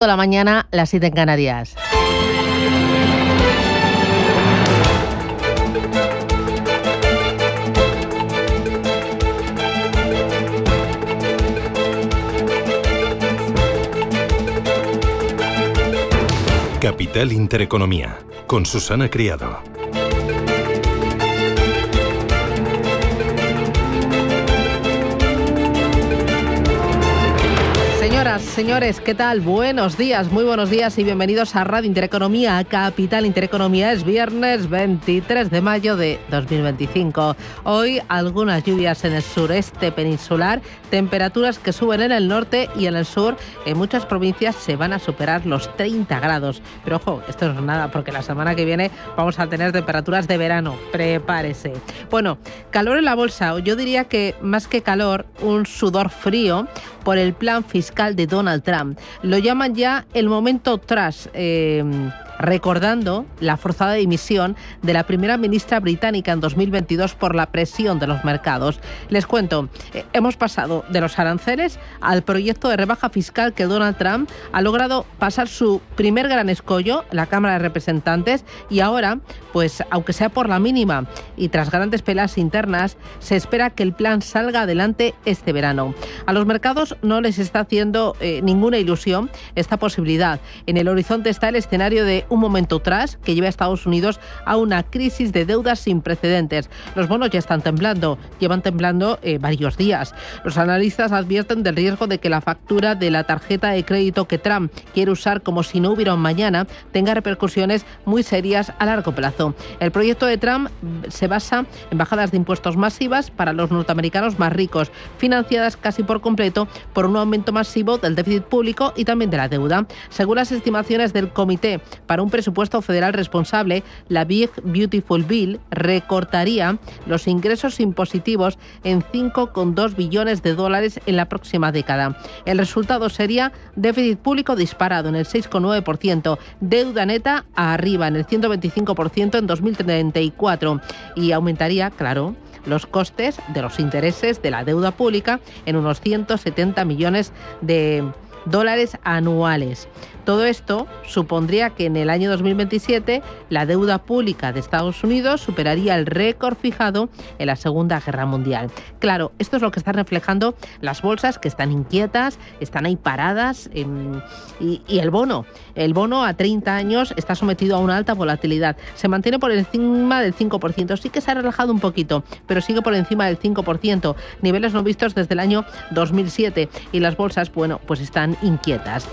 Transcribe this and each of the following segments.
de la mañana, las 7 en Canarias. Capital Intereconomía, con Susana Criado. Señoras, señores, ¿qué tal? Buenos días, muy buenos días y bienvenidos a Radio Intereconomía, a Capital Intereconomía. Es viernes 23 de mayo de 2025. Hoy algunas lluvias en el sureste peninsular, temperaturas que suben en el norte y en el sur. En muchas provincias se van a superar los 30 grados. Pero ojo, esto no es nada porque la semana que viene vamos a tener temperaturas de verano. Prepárese. Bueno, calor en la bolsa. Yo diría que más que calor, un sudor frío por el plan fiscal de Donald Trump. Lo llaman ya el momento trash, recordando la forzada dimisión de la primera ministra británica en 2022 por la presión de los mercados. Les cuento, hemos pasado de los aranceles al proyecto de rebaja fiscal que Donald Trump ha logrado pasar su primer gran escollo, la Cámara de Representantes, y ahora, pues aunque sea por la mínima y tras grandes peleas internas, se espera que el plan salga adelante este verano. A los mercados no les está haciendo ninguna ilusión esta posibilidad. En el horizonte está el escenario de un momento tras que lleva a Estados Unidos a una crisis de deudas sin precedentes. Los bonos ya están temblando, llevan temblando varios días. Los analistas advierten del riesgo de que la factura de la tarjeta de crédito que Trump quiere usar como si no hubiera un mañana tenga repercusiones muy serias a largo plazo. El proyecto de Trump se basa en bajadas de impuestos masivas para los norteamericanos más ricos, financiadas casi por completo por un aumento masivo del déficit público y también de la deuda. Según las estimaciones del Comité para un Presupuesto Federal Responsable, la Big Beautiful Bill recortaría los ingresos impositivos en 5,2 billones de dólares en la próxima década. El resultado sería déficit público disparado en el 6,9%, deuda neta arriba en el 125% en 2034 y aumentaría, claro, los costes de los intereses de la deuda pública en unos 170 millones de dólares anuales. Todo esto supondría que en el año 2027 la deuda pública de Estados Unidos superaría el récord fijado en la Segunda Guerra Mundial. Claro, esto es lo que están reflejando las bolsas, que están inquietas, están ahí paradas, y el bono a 30 años está sometido a una alta volatilidad. Se mantiene por encima del 5%, sí que se ha relajado un poquito, pero sigue por encima del 5%, niveles no vistos desde el año 2007, y las bolsas, bueno, pues están inquietas.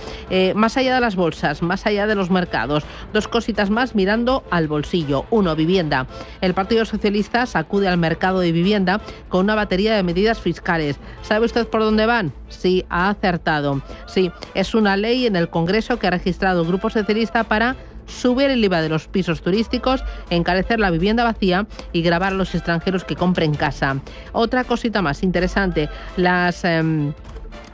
Más allá de las bolsas, más allá de los mercados, dos cositas más mirando al bolsillo. Uno, vivienda. El Partido Socialista sacude al mercado de vivienda con una batería de medidas fiscales. ¿Sabe usted por dónde van? Sí, ha acertado. Sí, es una ley en el Congreso que ha registrado el Grupo Socialista para subir el IVA de los pisos turísticos, encarecer la vivienda vacía y gravar a los extranjeros que compren casa. Otra cosita más interesante, las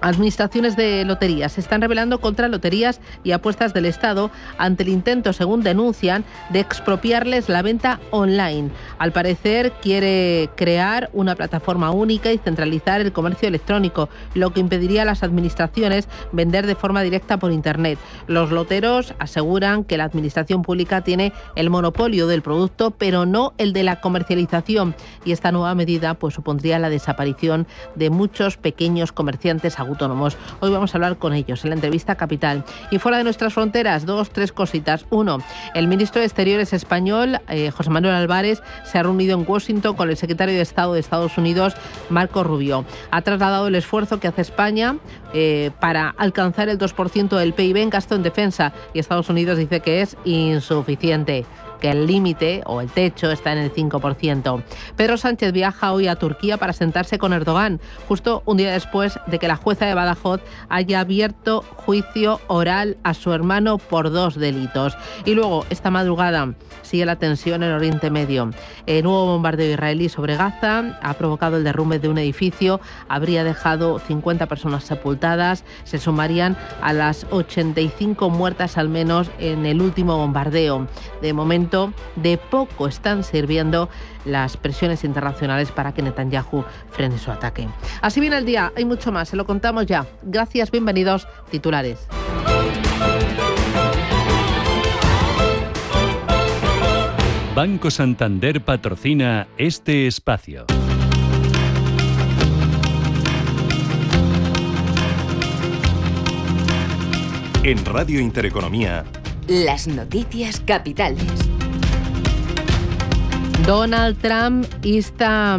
administraciones de loterías se están rebelando contra loterías y apuestas del Estado ante el intento, según denuncian, de expropiarles la venta online. Al parecer quiere crear una plataforma única y centralizar el comercio electrónico, lo que impediría a las administraciones vender de forma directa por Internet. Los loteros aseguran que la administración pública tiene el monopolio del producto, pero no el de la comercialización, y esta nueva medida pues supondría la desaparición de muchos pequeños comerciantes autónomos. Hoy vamos a hablar con ellos en la entrevista Capital. Y fuera de nuestras fronteras, tres cositas. Uno, el ministro de Exteriores español, José Manuel Álvarez, se ha reunido en Washington con el secretario de Estado de Estados Unidos, Marco Rubio. Ha trasladado el esfuerzo que hace España para alcanzar el 2% del PIB en gasto en defensa, y Estados Unidos dice que es insuficiente, que el límite o el techo está en el 5%. Pedro Sánchez viaja hoy a Turquía para sentarse con Erdogan, justo un día después de que la jueza de Badajoz haya abierto juicio oral a su hermano por 2 delitos. Y luego, esta madrugada, sigue la tensión en Oriente Medio. El nuevo bombardeo israelí sobre Gaza ha provocado el derrumbe de un edificio, habría dejado 50 personas sepultadas, se sumarían a las 85 muertas al menos en el último bombardeo. De momento, de poco están sirviendo las presiones internacionales para que Netanyahu frene su ataque. Así viene el día, hay mucho más, se lo contamos ya. Gracias, bienvenidos, titulares. Banco Santander patrocina este espacio. En Radio Intereconomía, las noticias capitales. Donald Trump insta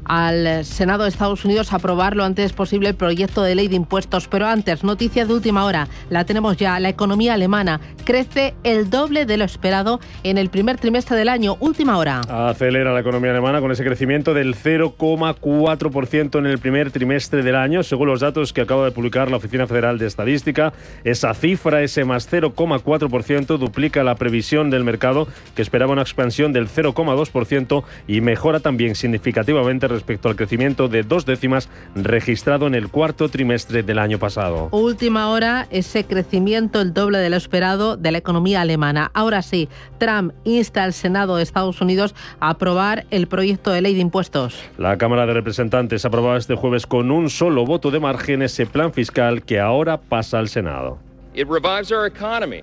al Senado de Estados Unidos a aprobar lo antes posible el proyecto de ley de impuestos. Pero antes, noticia de última hora, la tenemos ya. La economía alemana crece el doble de lo esperado en el primer trimestre del año. Última hora. Acelera la economía alemana con ese crecimiento del 0,4% en el primer trimestre del año, según los datos que acaba de publicar la Oficina Federal de Estadística. Esa cifra, ese más 0,4%, duplica la previsión del mercado, que esperaba una expansión del 0,2%, y mejora también significativamente respecto al crecimiento de 2 décimas registrado en el cuarto trimestre del año pasado. Última hora, ese crecimiento el doble de lo esperado de la economía alemana. Ahora sí, Trump insta al Senado de Estados Unidos a aprobar el proyecto de ley de impuestos. La Cámara de Representantes aprobaba este jueves con un solo voto de margen ese plan fiscal que ahora pasa al Senado. It revives our economy.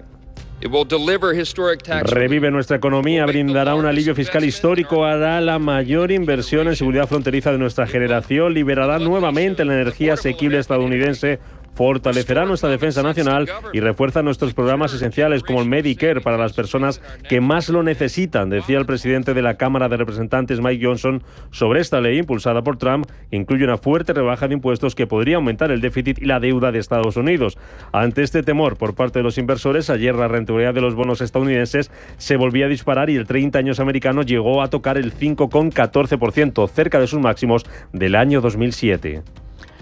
Revive nuestra economía, brindará un alivio fiscal histórico, hará la mayor inversión en seguridad fronteriza de nuestra generación, liberará nuevamente la energía asequible estadounidense, fortalecerá nuestra defensa nacional y refuerza nuestros programas esenciales como el Medicare para las personas que más lo necesitan, decía el presidente de la Cámara de Representantes, Mike Johnson, sobre esta ley impulsada por Trump, que incluye una fuerte rebaja de impuestos que podría aumentar el déficit y la deuda de Estados Unidos. Ante este temor por parte de los inversores, ayer la rentabilidad de los bonos estadounidenses se volvía a disparar y el 30 años americano llegó a tocar el 5,14%, cerca de sus máximos del año 2007.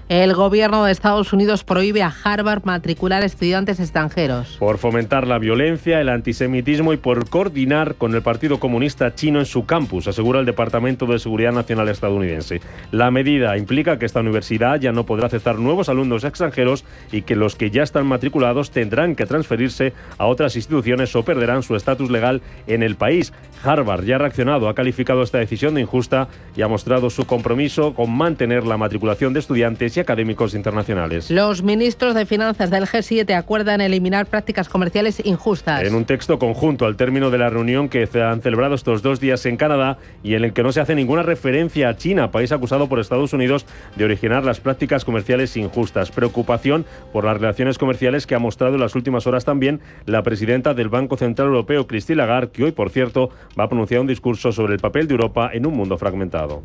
El gobierno de Estados Unidos prohíbe a Harvard matricular estudiantes extranjeros. Por fomentar la violencia, el antisemitismo y por coordinar con el Partido Comunista Chino en su campus, asegura el Departamento de Seguridad Nacional estadounidense. La medida implica que esta universidad ya no podrá aceptar nuevos alumnos extranjeros y que los que ya están matriculados tendrán que transferirse a otras instituciones o perderán su estatus legal en el país. Harvard ya ha reaccionado, ha calificado esta decisión de injusta y ha mostrado su compromiso con mantener la matriculación de estudiantes y académicos internacionales. Los ministros de Finanzas del G7 acuerdan eliminar prácticas comerciales injustas. En un texto conjunto al término de la reunión que se han celebrado estos 2 días en Canadá y en el que no se hace ninguna referencia a China, país acusado por Estados Unidos de originar las prácticas comerciales injustas. Preocupación por las relaciones comerciales que ha mostrado en las últimas horas también la presidenta del Banco Central Europeo, Christine Lagarde, que hoy, por cierto, va a pronunciar un discurso sobre el papel de Europa en un mundo fragmentado.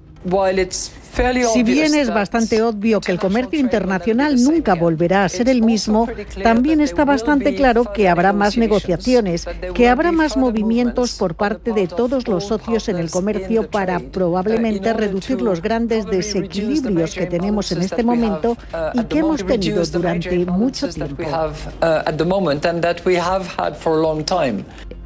Si bien es bastante obvio que el comercio internacional nunca volverá a ser el mismo, también está bastante claro que habrá más negociaciones, que habrá más movimientos por parte de todos los socios en el comercio para probablemente reducir los grandes desequilibrios que tenemos en este momento y que hemos tenido durante mucho tiempo.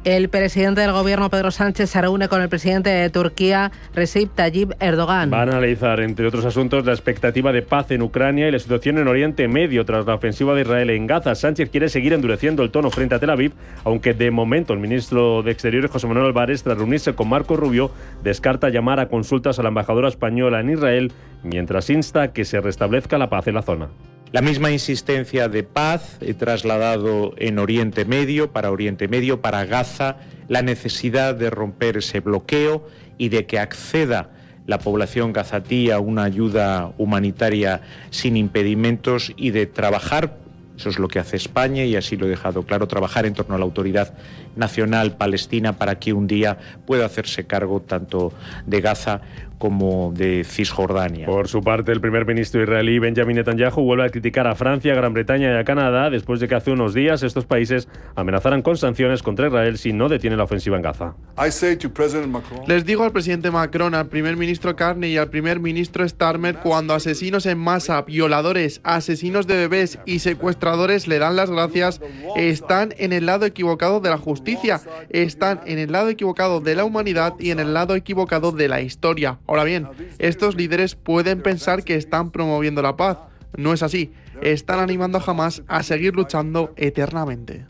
El presidente del gobierno, Pedro Sánchez, se reúne con el presidente de Turquía, Recep Tayyip Erdogan. Van a analizar, entre otros asuntos, la expectativa de paz en Ucrania y la situación en Oriente Medio tras la ofensiva de Israel en Gaza. Sánchez quiere seguir endureciendo el tono frente a Tel Aviv, aunque de momento el ministro de Exteriores, José Manuel Álvarez, tras reunirse con Marco Rubio, descarta llamar a consultas a la embajadora española en Israel, mientras insta a que se restablezca la paz en la zona. La misma insistencia de paz he trasladado en Oriente Medio, para Gaza, la necesidad de romper ese bloqueo y de que acceda la población gazatí a una ayuda humanitaria sin impedimentos y de trabajar, eso es lo que hace España y así lo he dejado claro, trabajar en torno a la autoridad nacional palestina para que un día pueda hacerse cargo tanto de Gaza como de Cisjordania. Por su parte, el primer ministro israelí Benjamin Netanyahu vuelve a criticar a Francia, Gran Bretaña y a Canadá después de que hace unos días estos países amenazaran con sanciones contra Israel si no detiene la ofensiva en Gaza. Les digo al presidente Macron, al primer ministro Carney y al primer ministro Starmer, cuando asesinos en masa, violadores, asesinos de bebés y secuestradores le dan las gracias, están en el lado equivocado de la justicia, están en el lado equivocado de la humanidad y en el lado equivocado de la historia. Ahora bien, estos líderes pueden pensar que están promoviendo la paz. No es así. Están animando a Hamás a seguir luchando eternamente.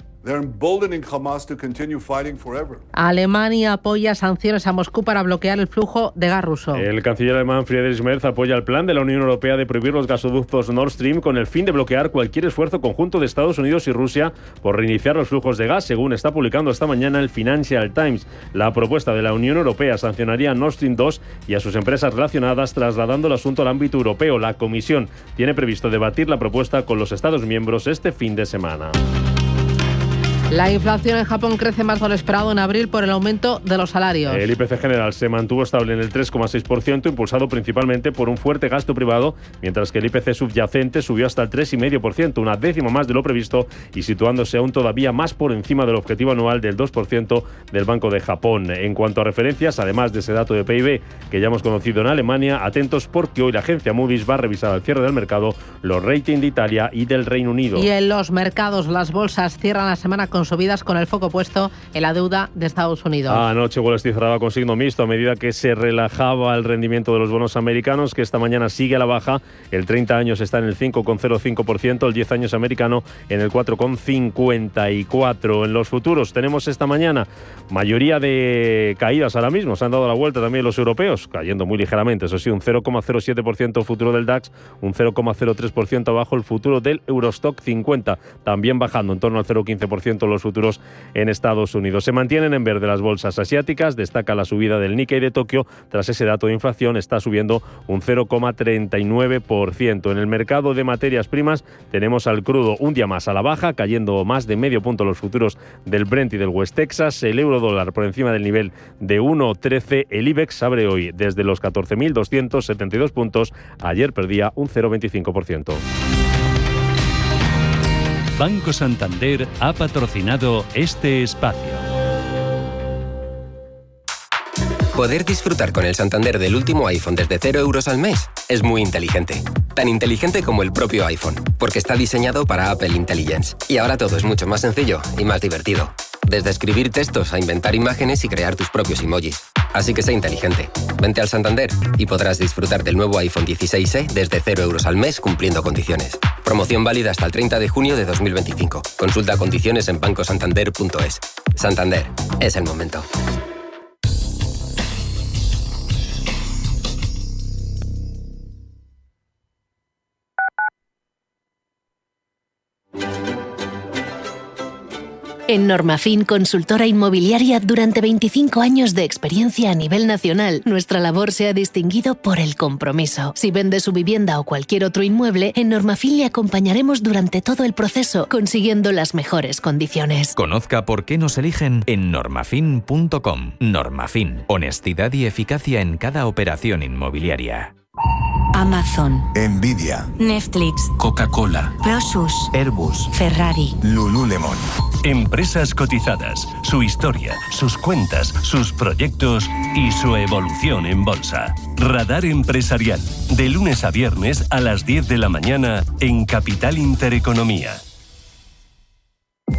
Alemania apoya sanciones a Moscú para bloquear el flujo de gas ruso. El canciller alemán Friedrich Merz apoya el plan de la Unión Europea de prohibir los gasoductos Nord Stream con el fin de bloquear cualquier esfuerzo conjunto de Estados Unidos y Rusia por reiniciar los flujos de gas, según está publicando esta mañana el Financial Times. La propuesta de la Unión Europea sancionaría a Nord Stream 2 y a sus empresas relacionadas, trasladando el asunto al ámbito europeo. La Comisión tiene previsto debatir la propuesta con los Estados miembros este fin de semana. La inflación en Japón crece más de lo esperado en abril por el aumento de los salarios. El IPC general se mantuvo estable en el 3,6%, impulsado principalmente por un fuerte gasto privado, mientras que el IPC subyacente subió hasta el 3,5%, una décima más de lo previsto y situándose aún todavía más por encima del objetivo anual del 2% del Banco de Japón. En cuanto a referencias, además de ese dato de PIB que ya hemos conocido en Alemania, atentos porque hoy la agencia Moody's va a revisar al cierre del mercado los ratings de Italia y del Reino Unido. Y en los mercados, las bolsas cierran la semana con subidas, con el foco puesto en la deuda de Estados Unidos. Anoche Wall Street cerraba con signo mixto a medida que se relajaba el rendimiento de los bonos americanos, que esta mañana sigue a la baja. El 30 años está en el 5,05%, el 10 años americano en el 4,54%. En los futuros tenemos esta mañana mayoría de caídas ahora mismo. Se han dado la vuelta también los europeos, cayendo muy ligeramente. Eso sí, un 0,07% el futuro del DAX, un 0,03% abajo el futuro del Eurostock 50, también bajando en torno al 0,15% los futuros en Estados Unidos. Se mantienen en verde las bolsas asiáticas, destaca la subida del Nikkei de Tokio, tras ese dato de inflación está subiendo un 0,39%. En el mercado de materias primas tenemos al crudo un día más a la baja, cayendo más de medio punto los futuros del Brent y del West Texas, el euro dólar por encima del nivel de 1,13, el IBEX abre hoy desde los 14.272 puntos, ayer perdía un 0,25%. Banco Santander ha patrocinado este espacio. Poder disfrutar con el Santander del último iPhone desde 0 euros al mes es muy inteligente. Tan inteligente como el propio iPhone, porque está diseñado para Apple Intelligence. Y ahora todo es mucho más sencillo y más divertido. Desde escribir textos a inventar imágenes y crear tus propios emojis. Así que sé inteligente. Vente al Santander y podrás disfrutar del nuevo iPhone 16e desde 0 euros al mes cumpliendo condiciones. Promoción válida hasta el 30 de junio de 2025. Consulta condiciones en bancosantander.es. Santander, es el momento. En Normafin, consultora inmobiliaria durante 25 años de experiencia a nivel nacional, nuestra labor se ha distinguido por el compromiso. Si vende su vivienda o cualquier otro inmueble, en Normafin le acompañaremos durante todo el proceso, consiguiendo las mejores condiciones. Conozca por qué nos eligen en normafin.com. Normafin, honestidad y eficacia en cada operación inmobiliaria. Amazon, Nvidia, Netflix, Coca-Cola, Prosus, Airbus, Ferrari, Lululemon. Empresas cotizadas, su historia, sus cuentas, sus proyectos y su evolución en bolsa. Radar Empresarial, de lunes a viernes a las 10 de la mañana en Capital Intereconomía.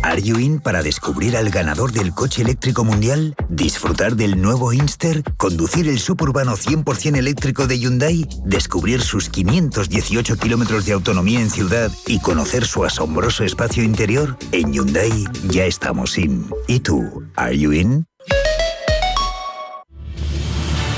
¿Are you in para descubrir al ganador del coche eléctrico mundial? ¿Disfrutar del nuevo Inster? ¿Conducir el suburbano 100% eléctrico de Hyundai? ¿Descubrir sus 518 kilómetros de autonomía en ciudad y conocer su asombroso espacio interior? En Hyundai ya estamos in. ¿Y tú? ¿Are you in?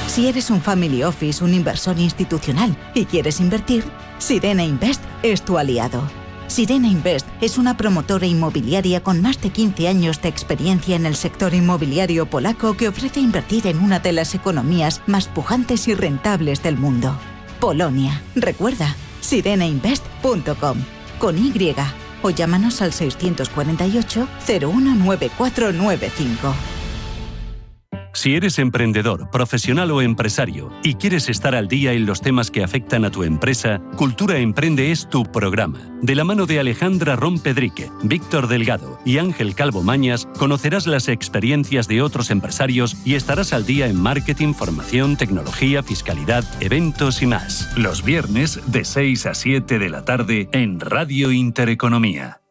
Si eres un family office, un inversor institucional y quieres invertir, Sirena Invest es tu aliado. Sirena Invest es una promotora inmobiliaria con más de 15 años de experiencia en el sector inmobiliario polaco que ofrece invertir en una de las economías más pujantes y rentables del mundo. Polonia. Recuerda, sirenainvest.com con Y o llámanos al 648 019495. Si eres emprendedor, profesional o empresario y quieres estar al día en los temas que afectan a tu empresa, Cultura Emprende es tu programa. De la mano de Alejandra Rompedrique, Víctor Delgado y Ángel Calvo Mañas, conocerás las experiencias de otros empresarios y estarás al día en marketing, formación, tecnología, fiscalidad, eventos y más. Los viernes de 6 a 7 de la tarde en Radio Intereconomía.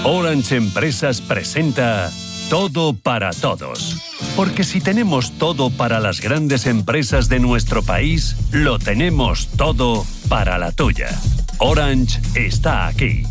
Orange Empresas presenta Todo para Todos. Porque si tenemos todo para las grandes empresas de nuestro país, lo tenemos todo para la tuya. Orange está aquí.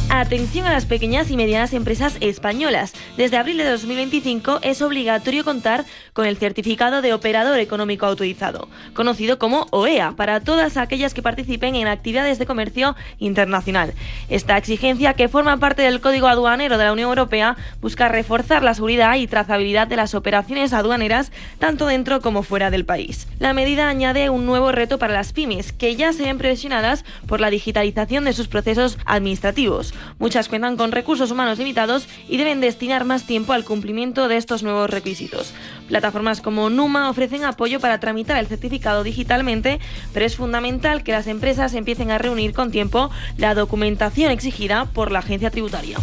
Atención a las pequeñas y medianas empresas españolas. Desde abril de 2025 es obligatorio contar con el certificado de operador económico autorizado, conocido como OEA, para todas aquellas que participen en actividades de comercio internacional. Esta exigencia, que forma parte del Código Aduanero de la Unión Europea, busca reforzar la seguridad y trazabilidad de las operaciones aduaneras tanto dentro como fuera del país. La medida añade un nuevo reto para las pymes, que ya se ven presionadas por la digitalización de sus procesos administrativos. Muchas cuentan con recursos humanos limitados y deben destinar más tiempo al cumplimiento de estos nuevos requisitos. Plataformas como Numa ofrecen apoyo para tramitar el certificado digitalmente, pero es fundamental que las empresas empiecen a reunir con tiempo la documentación exigida por la agencia tributaria.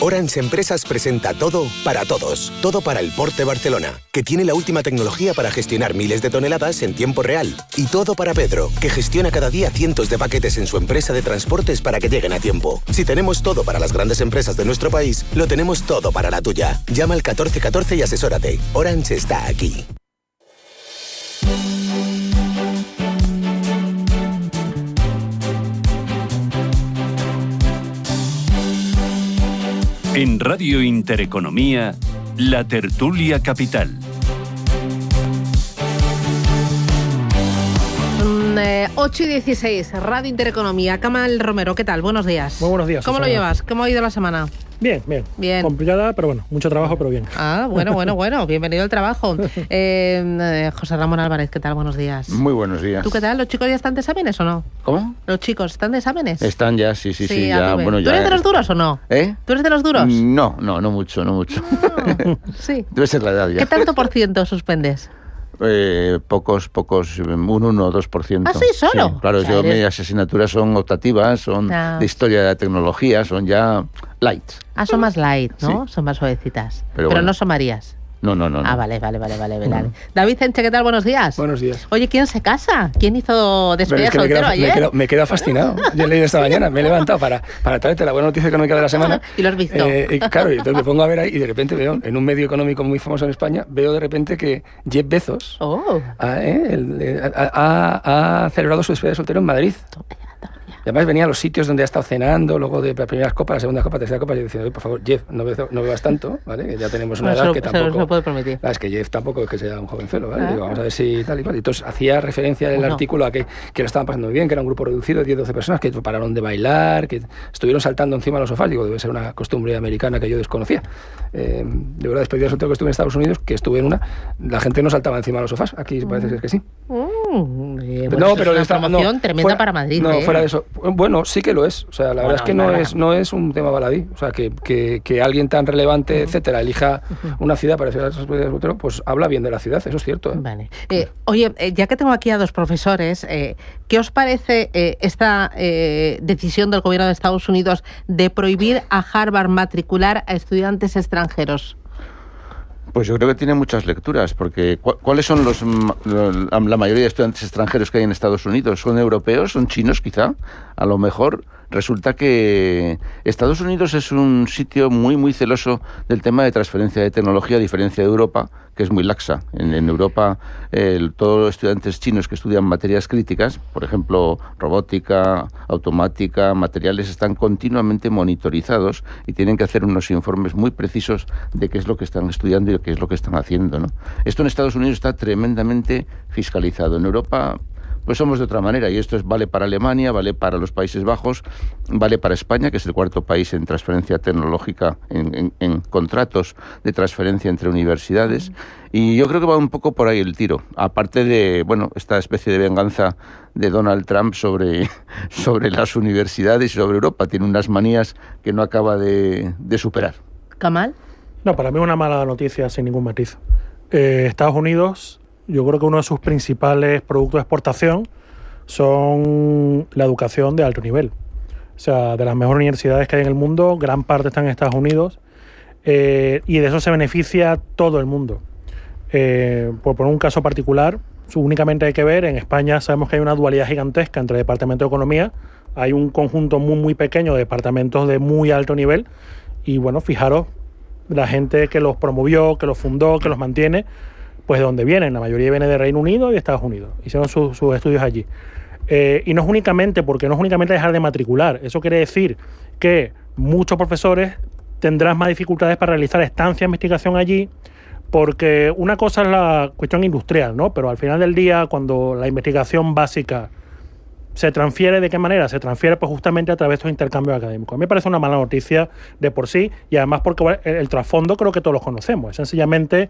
Orange Empresas presenta Todo para Todos. Todo para el Port de Barcelona, que tiene la última tecnología para gestionar miles de toneladas en tiempo real. Y Todo para Pedro, que gestiona cada día cientos de paquetes en su empresa de transportes para que lleguen a tiempo. Si tenemos todo para las grandes empresas de nuestro país, lo tenemos todo para la tuya. Llama al 1414 y asesórate. Orange está aquí. En Radio Intereconomía, La Tertulia Capital. 8:16, Radio Intereconomía. Kamal Romero, ¿qué tal? Buenos días. Muy buenos días. ¿Cómo lo llevas? ¿Cómo ha ido la semana? Bien. Complicada, pero bueno, mucho trabajo, pero bien. Bueno. Bienvenido al trabajo. José Ramón Álvarez, ¿qué tal? Buenos días. Muy buenos días. ¿Tú qué tal? ¿Los chicos ya están de exámenes o no? ¿Cómo? ¿Los chicos están de exámenes? Están ya, sí. Ya, bueno, ¿tú eres de los duros o no? ¿Tú eres de los duros? No mucho. Sí. Debe ser la edad ya. ¿Qué tanto por ciento suspendes? Pocos, un 1 o 2%. ¿Ah, sí? ¿Solo? Sí, claro, mis asignaturas son optativas, son de historia de la tecnología, son ya light. Ah, son más light, ¿no? Sí. Son más suavecitas. Pero bueno. No son Marías. No. Ah, vale. David Enche, ¿qué tal? Buenos días. Buenos días. Oye, ¿quién se casa? ¿Quién hizo despedida soltero ayer? Me quedo fascinado. Yo he leído esta mañana, me he levantado para traerte la buena noticia económica de la semana. ¿Y lo has visto? Claro, y entonces me pongo a ver ahí y de repente veo, en un medio económico muy famoso en España, veo de repente que Jeff Bezos ha celebrado su despedida de soltero en Madrid. Y además venía a los sitios donde ha estado cenando, luego de las primeras copas, la segunda copa, tercera copa, y yo decía, por favor, Jeff, no bebas tanto, ¿vale? Que ya tenemos una edad que tampoco... Se puede permitir. Es que Jeff tampoco es que sea un jovenzuelo, ¿vale? Digo, vamos a ver si tal y cual. Entonces hacía referencia en el artículo a que lo estaban pasando muy bien, que era un grupo reducido de 10-12 personas que pararon de bailar, que estuvieron saltando encima de los sofás. Digo, debe ser una costumbre americana que yo desconocía. De verdad, despedida de soltero que estuve en Estados Unidos, que estuve en una, la gente no saltaba encima de los sofás. Aquí parece ser que sí. No, pero es una promoción tremenda para Madrid. No, fuera de eso. Bueno, sí que lo es. O sea, la verdad es que no es un tema baladí. O sea, que alguien tan relevante, etcétera, elija una ciudad para hacer la despedida de soltero, pues habla bien de la ciudad, eso es cierto. Vale. Oye, ya que tengo aquí a dos profesores, ¿qué os parece esta decisión del gobierno de Estados Unidos de prohibir a Harvard matricular a estudiantes extranjeros? Pues yo creo que tiene muchas lecturas, porque ¿cuáles son la mayoría de estudiantes extranjeros que hay en Estados Unidos? ¿Son europeos? ¿Son chinos quizá? A lo mejor resulta que Estados Unidos es un sitio muy, muy celoso del tema de transferencia de tecnología, a diferencia de Europa, que es muy laxa. En Europa, todos los estudiantes chinos que estudian materias críticas, por ejemplo, robótica, automática, materiales, están continuamente monitorizados y tienen que hacer unos informes muy precisos de qué es lo que están estudiando y qué es lo que están haciendo, ¿no? Esto en Estados Unidos está tremendamente fiscalizado. En Europa pues somos de otra manera, y esto vale para Alemania, vale para los Países Bajos, vale para España, que es el cuarto país en transferencia tecnológica, en contratos de transferencia entre universidades, y yo creo que va un poco por ahí el tiro, aparte de, esta especie de venganza de Donald Trump sobre las universidades y sobre Europa. Tiene unas manías que no acaba de superar. ¿Kamal? No, para mí es una mala noticia sin ningún matiz. Estados Unidos, yo creo que uno de sus principales productos de exportación son la educación de alto nivel. O sea, de las mejores universidades que hay en el mundo, gran parte están en Estados Unidos, y de eso se beneficia todo el mundo. Por poner un caso particular, únicamente hay que ver, en España sabemos que hay una dualidad gigantesca entre el Departamento de Economía, hay un conjunto muy, muy pequeño de departamentos de muy alto nivel y, bueno, fijaros, la gente que los promovió, que los fundó, que los mantiene, pues de dónde vienen. La mayoría viene de Reino Unido y de Estados Unidos. Hicieron sus estudios allí. Y no es únicamente dejar de matricular. Eso quiere decir que muchos profesores tendrán más dificultades para realizar estancia de investigación allí, porque una cosa es la cuestión industrial, ¿no? Pero al final del día, cuando la investigación básica se transfiere, ¿de qué manera? Se transfiere pues justamente a través de estos intercambios académicos. A mí me parece una mala noticia de por sí, y además porque el trasfondo creo que todos lo conocemos. Es sencillamente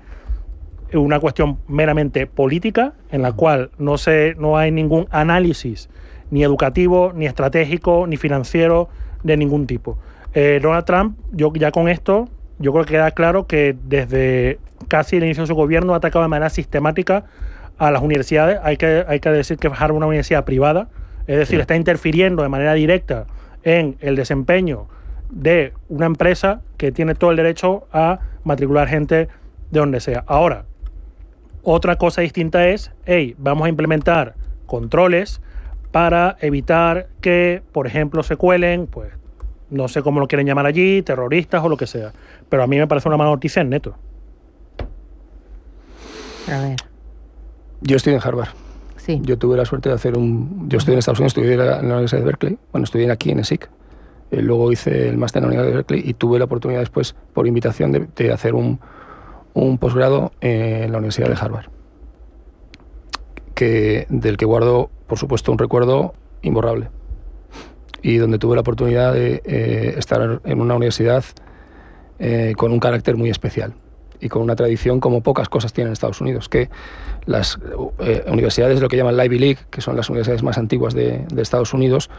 una cuestión meramente política, en la cual no hay ningún análisis ni educativo, ni estratégico, ni financiero de ningún tipo. Donald Trump, yo creo que queda claro que desde casi el inicio de su gobierno ha atacado de manera sistemática a las universidades. Hay que decir que Harvard es una universidad privada, es decir, está interfiriendo de manera directa en el desempeño de una empresa que tiene todo el derecho a matricular gente de donde sea. Ahora, otra cosa distinta es, vamos a implementar controles para evitar que, por ejemplo, se cuelen, pues, no sé cómo lo quieren llamar allí, terroristas o lo que sea. Pero a mí me parece una mala noticia en neto. A ver. Yo estoy en Harvard. Sí. Yo tuve la suerte de hacer yo estudié en Estados Unidos, estudié en la Universidad de Berkeley. Bueno, estudié aquí en ESIC. Luego hice el máster en la Universidad de Berkeley y tuve la oportunidad después, por invitación, de hacer un posgrado en la Universidad de Harvard. Del que guardo, por supuesto, un recuerdo imborrable. Y donde tuve la oportunidad de estar en una universidad con un carácter muy especial y con una tradición como pocas cosas tienen en Estados Unidos, que las universidades, lo que llaman la Ivy League, que son las universidades más antiguas de Estados Unidos,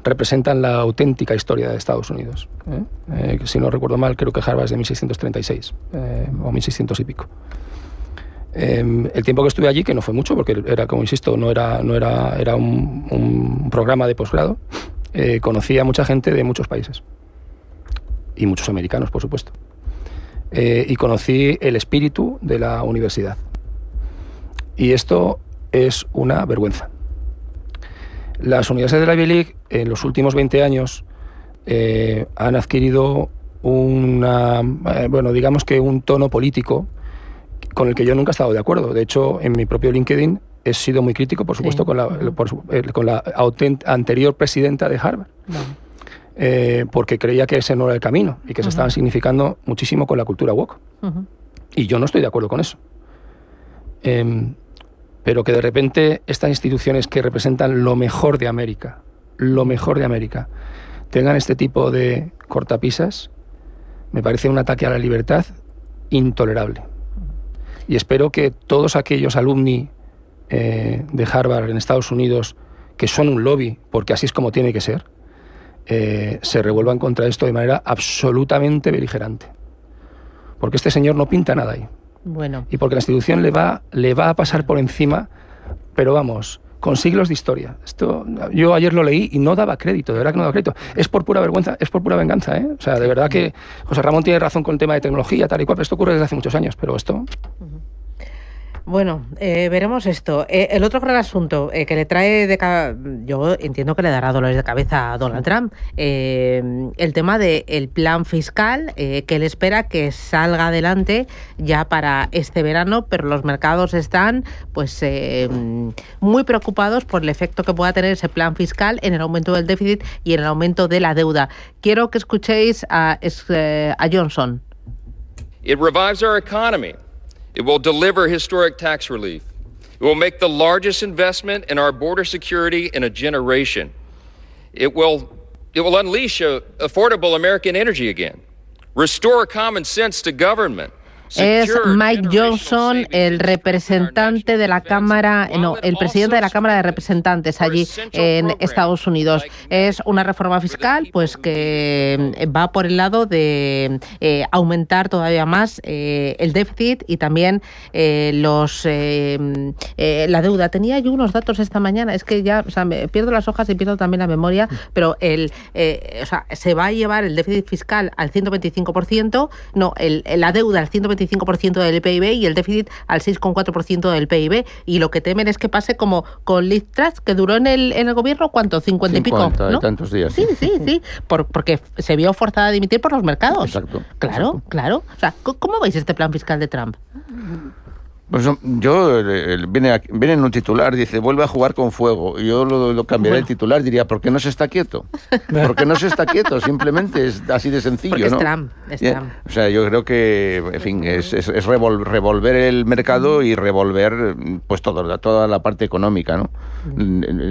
representan la auténtica historia de Estados Unidos. Si no recuerdo mal, creo que Harvard es de 1636 o 1600 y pico. El tiempo que estuve allí, que no fue mucho, porque era, como insisto, era un programa de posgrado, conocí a mucha gente de muchos países y muchos americanos, por supuesto, y conocí el espíritu de la universidad, y esto es una vergüenza. Las universidades de la Ivy League en los últimos 20 años han adquirido digamos que un tono político con el que yo nunca he estado de acuerdo. De hecho, en mi propio LinkedIn he sido muy crítico, por supuesto, con la anterior presidenta de Harvard, porque creía que ese no era el camino y que se estaban significando muchísimo con la cultura woke. Y yo no estoy de acuerdo con eso. Pero que de repente estas instituciones que representan lo mejor de América, tengan este tipo de cortapisas, me parece un ataque a la libertad intolerable. Y espero que todos aquellos alumni de Harvard en Estados Unidos, que son un lobby, porque así es como tiene que ser, se revuelvan contra esto de manera absolutamente beligerante. Porque este señor no pinta nada ahí. Bueno. Y porque la institución le va a pasar por encima, pero vamos, con siglos de historia. Esto, yo ayer lo leí y no daba crédito, de verdad que no daba crédito. Es por pura vergüenza, es por pura venganza, ¿eh? O sea, de verdad que José Ramón tiene razón con el tema de tecnología, tal y cual, pero esto ocurre desde hace muchos años, pero esto... Bueno, veremos esto. El otro gran asunto que le trae yo entiendo que le dará dolores de cabeza a Donald Trump, el tema del plan fiscal que él espera que salga adelante ya para este verano, pero los mercados están pues muy preocupados por el efecto que pueda tener ese plan fiscal en el aumento del déficit y en el aumento de la deuda. Quiero que escuchéis a Johnson. It revives our economy. It will deliver historic tax relief. It will make the largest investment in our border security in a generation. It will unleash affordable American energy again. Restore common sense to government. Es Mike Johnson, el representante de la Cámara, el presidente de la Cámara de Representantes allí en Estados Unidos. Es una reforma fiscal pues que va por el lado de aumentar todavía más el déficit y también la deuda. Tenía yo unos datos esta mañana, es que ya me pierdo las hojas y pierdo también la memoria, pero se va a llevar el déficit fiscal al 125%, la deuda al 125%, 0,25% del PIB y el déficit al 6,4% del PIB. Y lo que temen es que pase como con Liz Truss, que duró en el gobierno, ¿cuánto? 50 y pico, ¿no? 50 y tantos días. Sí. Porque se vio forzada a dimitir por los mercados. Exacto. Claro. O sea, ¿cómo veis este plan fiscal de Trump? Pues viene en un titular, dice, vuelve a jugar con fuego. Yo lo cambiaré el titular, diría, ¿por qué no se está quieto? ¿Por qué no se está quieto? Simplemente es así de sencillo, porque ¿no? Es Trump. O sea, yo creo que, en fin, es revolver el mercado y revolver pues toda la parte económica, ¿no?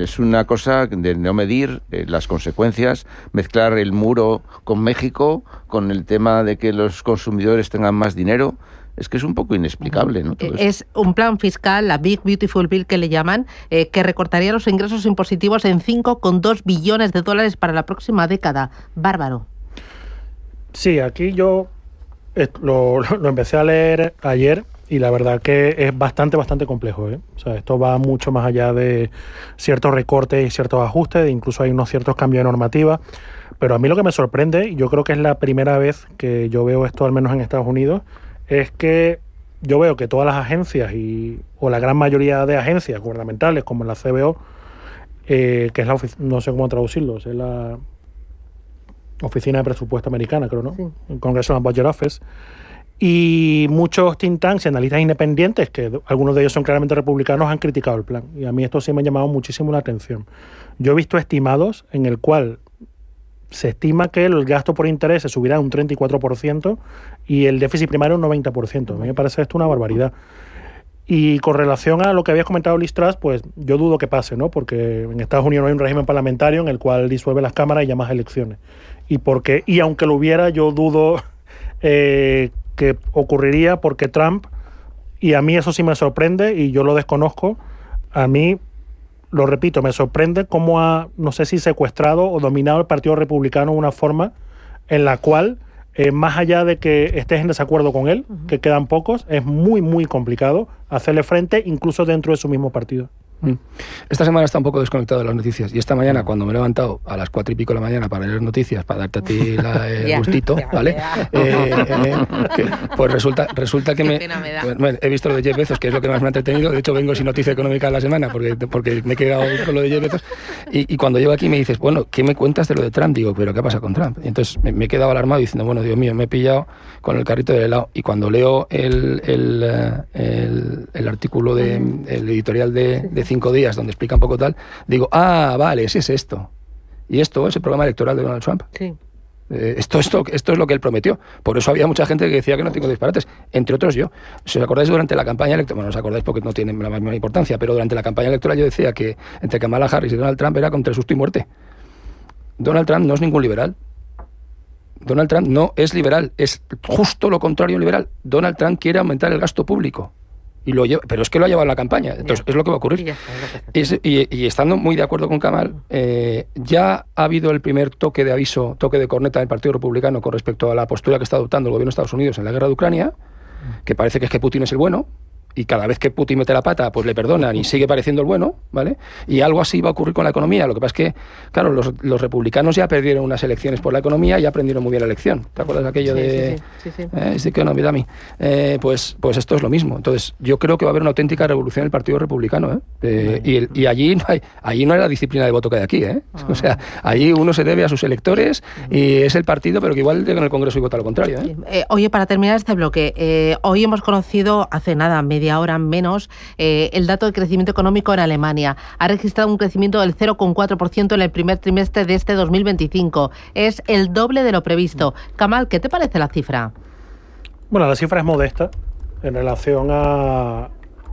Es una cosa de no medir las consecuencias, mezclar el muro con México, con el tema de que los consumidores tengan más dinero. Es que es un poco inexplicable, ¿no? Es un plan fiscal, la Big Beautiful Bill que le llaman, que recortaría los ingresos impositivos en $5,2 billones para la próxima década. Bárbaro. Sí, aquí yo lo empecé a leer ayer y la verdad que es bastante complejo, ¿eh? O sea, esto va mucho más allá de ciertos recortes y ciertos ajustes, incluso hay unos ciertos cambios de normativa. Pero a mí lo que me sorprende, y yo creo que es la primera vez que yo veo esto, al menos en Estados Unidos, es que yo veo que todas las agencias o la gran mayoría de agencias gubernamentales, como la CBO, que es no sé cómo traducirlo, es la Oficina de Presupuesto Americana, creo, ¿no? Sí. Congressional Budget Office, y muchos think tanks y analistas independientes, que algunos de ellos son claramente republicanos, han criticado el plan. Y a mí esto sí me ha llamado muchísimo la atención. Yo he visto estimados en el cual se estima que el gasto por interés se subirá un 34% y el déficit primario un 90%. A mí me parece esto una barbaridad. Y con relación a lo que habías comentado, Liz Truss, pues yo dudo que pase, ¿no? Porque en Estados Unidos no hay un régimen parlamentario en el cual disuelve las cámaras y llama a elecciones. Y aunque lo hubiera, yo dudo que ocurriría, porque Trump, y a mí eso sí me sorprende y yo lo desconozco, a mí, lo repito, me sorprende cómo ha, no sé si secuestrado o dominado el Partido Republicano de una forma en la cual, más allá de que estés en desacuerdo con él, que quedan pocos, es muy complicado hacerle frente incluso dentro de su mismo partido. Esta semana está un poco desconectado de las noticias y esta mañana, cuando me he levantado a las 4 y pico de la mañana para leer noticias, para darte a ti el gustito, ¿vale? Pues resulta que he visto lo de Jeff Bezos, que es lo que más me ha entretenido. De hecho, vengo sin noticia económica de la semana porque me he quedado con lo de Jeff Bezos. Y cuando llego aquí me dices, bueno, ¿qué me cuentas de lo de Trump? Digo, ¿pero qué pasa con Trump? Y entonces me he quedado alarmado diciendo, bueno, Dios mío, me he pillado con el carrito del helado. Y cuando leo el artículo el editorial de 5 días, donde explica un poco tal, digo, vale, ese es esto. Y esto es el programa electoral de Donald Trump. Sí. Esto es lo que él prometió. Por eso había mucha gente que decía que no tengo disparates, entre otros yo. Si os acordáis, durante la campaña electoral, bueno, no os acordáis porque no tiene la misma importancia, pero durante la campaña electoral yo decía que entre Kamala Harris y Donald Trump era contra el susto y muerte. Donald Trump no es ningún liberal. Donald Trump no es liberal, es justo lo contrario a liberal. Donald Trump quiere aumentar el gasto público. Y lo lleva, pero es que lo ha llevado en la campaña, entonces es lo que va a ocurrir. Y estando muy de acuerdo con Kamal, ya ha habido el primer toque de corneta del Partido Republicano con respecto a la postura que está adoptando el gobierno de Estados Unidos en la guerra de Ucrania, que parece que es que Putin es el bueno, y cada vez que Putin mete la pata, pues le perdonan y sigue pareciendo el bueno, ¿vale? Y algo así va a ocurrir con la economía. Lo que pasa es que, claro, los republicanos ya perdieron unas elecciones por la economía y ya aprendieron muy bien la lección. ¿Te acuerdas de aquello de economy, dummy? Pues esto es lo mismo. Entonces, yo creo que va a haber una auténtica revolución en el Partido Republicano, y allí no hay la disciplina de voto que hay aquí, O sea, allí uno se debe a sus electores y es el partido, pero que igual llega en el Congreso y vota lo contrario, Oye, para terminar este bloque, hoy hemos conocido hace nada, media hora menos, el dato de crecimiento económico en Alemania. Ha registrado un crecimiento del 0,4% en el primer trimestre de este 2025. Es el doble de lo previsto. Kamal, ¿qué te parece la cifra? Bueno, la cifra es modesta en relación a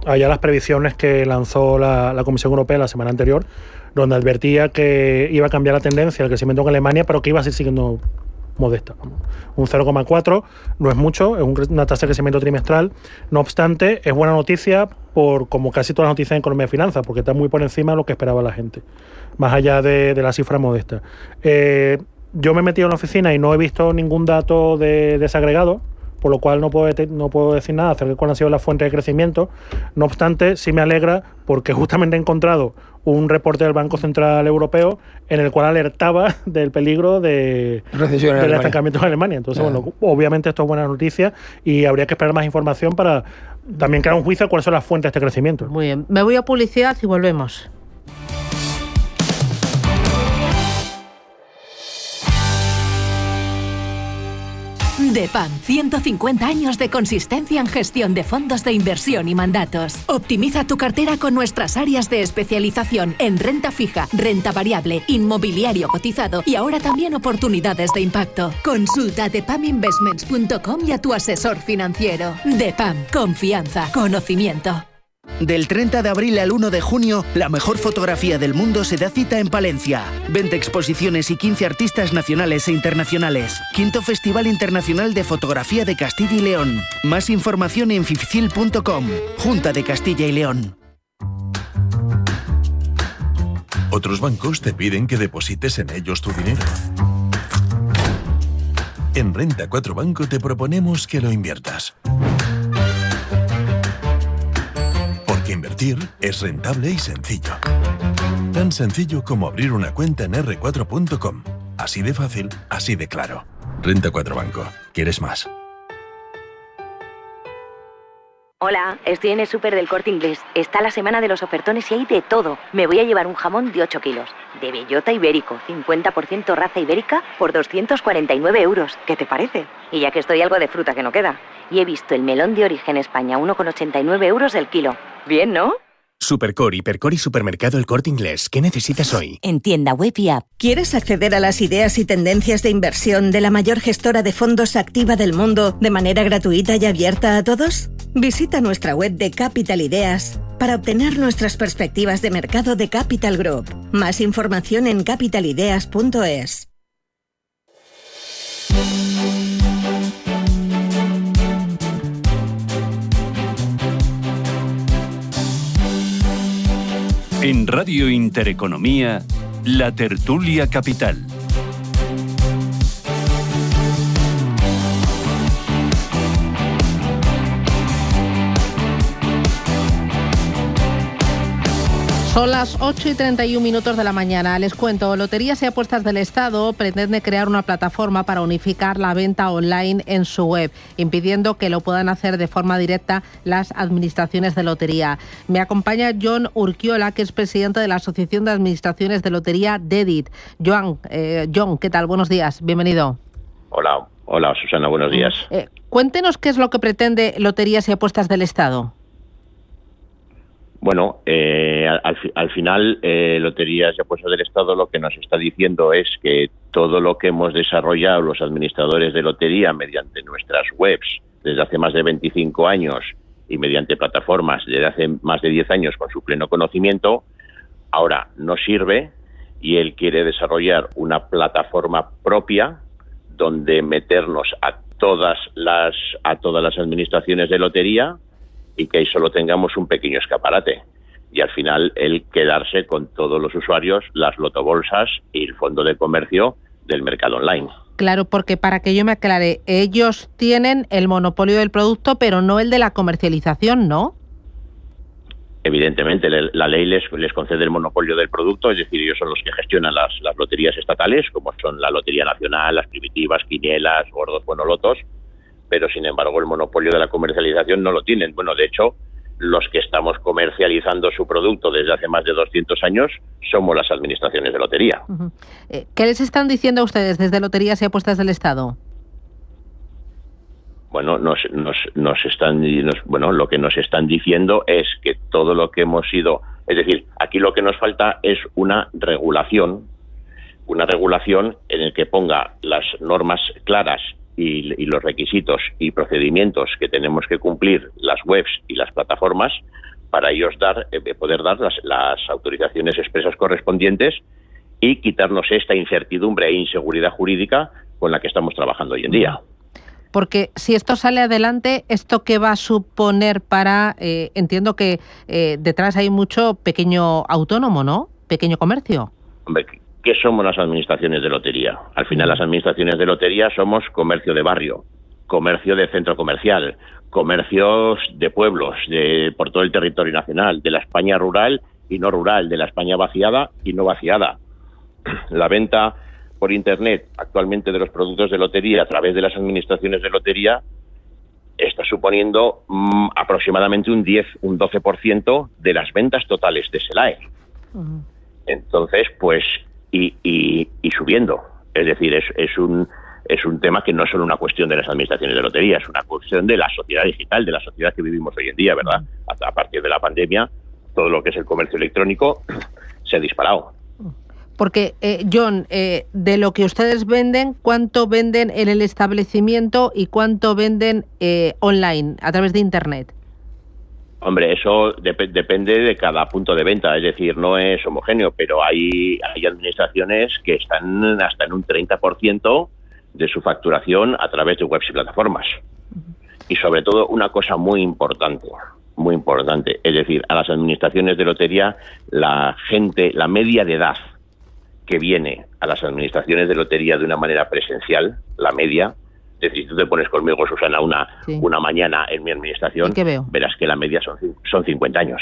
ya las previsiones que lanzó la Comisión Europea la semana anterior, donde advertía que iba a cambiar la tendencia del crecimiento en Alemania, pero que iba a seguir siendo modesta. Un 0,4 no es mucho, es una tasa de crecimiento trimestral. No obstante, es buena noticia como casi todas las noticias en economía y finanzas, porque está muy por encima de lo que esperaba la gente, más allá de la cifra modesta. Yo me he metido en la oficina y no he visto ningún dato desagregado, por lo cual no puedo decir nada acerca de cuáles han sido las fuentes de crecimiento. No obstante, sí me alegra porque justamente he encontrado un reporte del Banco Central Europeo en el cual alertaba del peligro del estancamiento en Alemania. Entonces, bueno, obviamente esto es buena noticia y habría que esperar más información para también crear un juicio de cuáles son las fuentes de este crecimiento. Muy bien. Me voy a publicidad y volvemos. DEPAM, 150 años de consistencia en gestión de fondos de inversión y mandatos. Optimiza tu cartera con nuestras áreas de especialización en renta fija, renta variable, inmobiliario cotizado y ahora también oportunidades de impacto. Consulta depaminvestments.com y a tu asesor financiero. DEPAM, confianza, conocimiento. Del 30 de abril al 1 de junio, la mejor fotografía del mundo se da cita en Palencia. 20 exposiciones y 15 artistas nacionales e internacionales. 5º Festival Internacional de Fotografía de Castilla y León. Más información en fificil.com. Junta de Castilla y León. Otros bancos te piden que deposites en ellos tu dinero. En Renta 4 Banco te proponemos que lo inviertas. Invertir es rentable y sencillo. Tan sencillo como abrir una cuenta en r4.com. Así de fácil, así de claro. Renta 4 Banco. ¿Quieres más? Hola, estoy en el súper del Corte Inglés. Está la semana de los ofertones y hay de todo. Me voy a llevar un jamón de 8 kilos, de bellota ibérico, 50% raza ibérica, por 249 €. ¿Qué te parece? Y ya que estoy, algo de fruta que no queda. Y he visto el melón de origen España, 1,89 € el kilo. Bien, ¿no? Supercore, Hipercore y Supermercado El Corte Inglés. ¿Qué necesitas hoy? En tienda web y app. ¿Quieres acceder a las ideas y tendencias de inversión de la mayor gestora de fondos activa del mundo de manera gratuita y abierta a todos? Visita nuestra web de Capital Ideas para obtener nuestras perspectivas de mercado de Capital Group. Más información en capitalideas.es. En Radio Intereconomía, La Tertulia Capital. Son las 8:31 de la mañana. Les cuento, Loterías y Apuestas del Estado pretende crear una plataforma para unificar la venta online en su web, impidiendo que lo puedan hacer de forma directa las administraciones de lotería. Me acompaña John Urquiola, que es presidente de la Asociación de Administraciones de Lotería, DEDIT. John, ¿qué tal? Buenos días, bienvenido. Hola Susana, buenos días. Cuéntenos qué es lo que pretende Loterías y Apuestas del Estado. Bueno, al final, Loterías y Apuestas del Estado lo que nos está diciendo es que todo lo que hemos desarrollado los administradores de lotería mediante nuestras webs desde hace más de 25 años y mediante plataformas desde hace más de 10 años con su pleno conocimiento, ahora no sirve y él quiere desarrollar una plataforma propia donde meternos a todas las administraciones de lotería y que ahí solo tengamos un pequeño escaparate. Y al final, el quedarse con todos los usuarios, las lotobolsas y el fondo de comercio del mercado online. Claro, porque para que yo me aclare, ellos tienen el monopolio del producto, pero no el de la comercialización, ¿no? Evidentemente, la ley les concede el monopolio del producto, es decir, ellos son los que gestionan las loterías estatales, como son la Lotería Nacional, las primitivas, quinielas, gordos, lotos, pero sin embargo el monopolio de la comercialización no lo tienen. Bueno, de hecho, los que estamos comercializando su producto desde hace más de 200 años somos las administraciones de lotería. Uh-huh. ¿Qué les están diciendo a ustedes desde Loterías y Apuestas del Estado? Bueno, lo que nos están diciendo es que todo lo que hemos ido, es decir, aquí lo que nos falta es una regulación en el que ponga las normas claras y los requisitos y procedimientos que tenemos que cumplir las webs y las plataformas para ellos poder dar las autorizaciones expresas correspondientes y quitarnos esta incertidumbre e inseguridad jurídica con la que estamos trabajando hoy en día. Porque si esto sale adelante, ¿esto qué va a suponer para...? Entiendo que detrás hay mucho pequeño autónomo, ¿no? Pequeño comercio. Hombre, ¿qué somos las administraciones de lotería? Al final las administraciones de lotería somos comercio de barrio. comercio de centro comercial, comercios de pueblos, por todo el territorio nacional, de la España rural y no rural, de la España vaciada y no vaciada. La venta por Internet actualmente de los productos de lotería a través de las administraciones de lotería está suponiendo aproximadamente un 12% de las ventas totales de SELAE. Entonces, pues, y subiendo. Es decir, es un tema que no es solo una cuestión de las administraciones de lotería, es una cuestión de la sociedad digital, de la sociedad que vivimos hoy en día, ¿verdad? A partir de la pandemia, todo lo que es el comercio electrónico se ha disparado. Porque, John, de lo que ustedes venden, ¿cuánto venden en el establecimiento y cuánto venden online, a través de Internet? Hombre, eso depende de cada punto de venta, es decir, no es homogéneo, pero hay administraciones que están hasta en un 30% de su facturación a través de webs y plataformas. Y sobre todo, una cosa muy importante, es decir, a las administraciones de lotería, la media de edad que viene a las administraciones de lotería de una manera presencial, la media, es decir, si tú te pones conmigo, Susana, una mañana en mi administración, verás que la media son 50 años.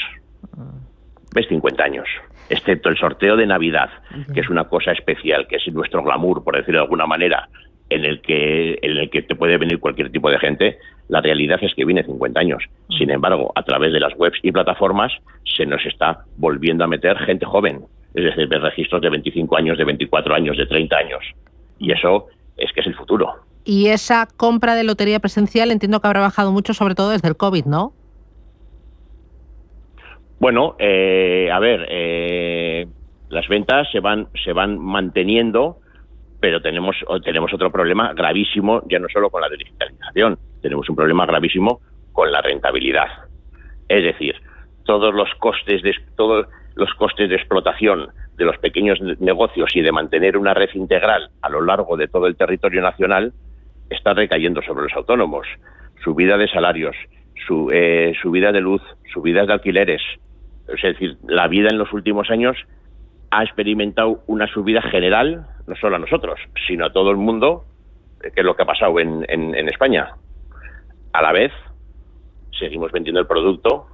¿Ves? 50 años. Excepto el sorteo de Navidad, que es una cosa especial, que es nuestro glamour, por decirlo de alguna manera, en el que te puede venir cualquier tipo de gente, la realidad es que viene 50 años. Sin embargo, a través de las webs y plataformas se nos está volviendo a meter gente joven. Es decir, registros de 25 años, de 24 años, de 30 años. Y eso es que es el futuro. Y esa compra de lotería presencial entiendo que habrá bajado mucho, sobre todo desde el COVID, ¿no? Bueno, las ventas se van manteniendo, pero tenemos otro problema gravísimo, ya no solo con la digitalización, tenemos un problema gravísimo con la rentabilidad. Es decir, todos los costes de explotación de los pequeños negocios y de mantener una red integral a lo largo de todo el territorio nacional está recayendo sobre los autónomos. Subida de salarios, subida de luz, subidas de alquileres. Es decir, la vida en los últimos años ha experimentado una subida general, no solo a nosotros, sino a todo el mundo, que es lo que ha pasado en España. A la vez, seguimos vendiendo el producto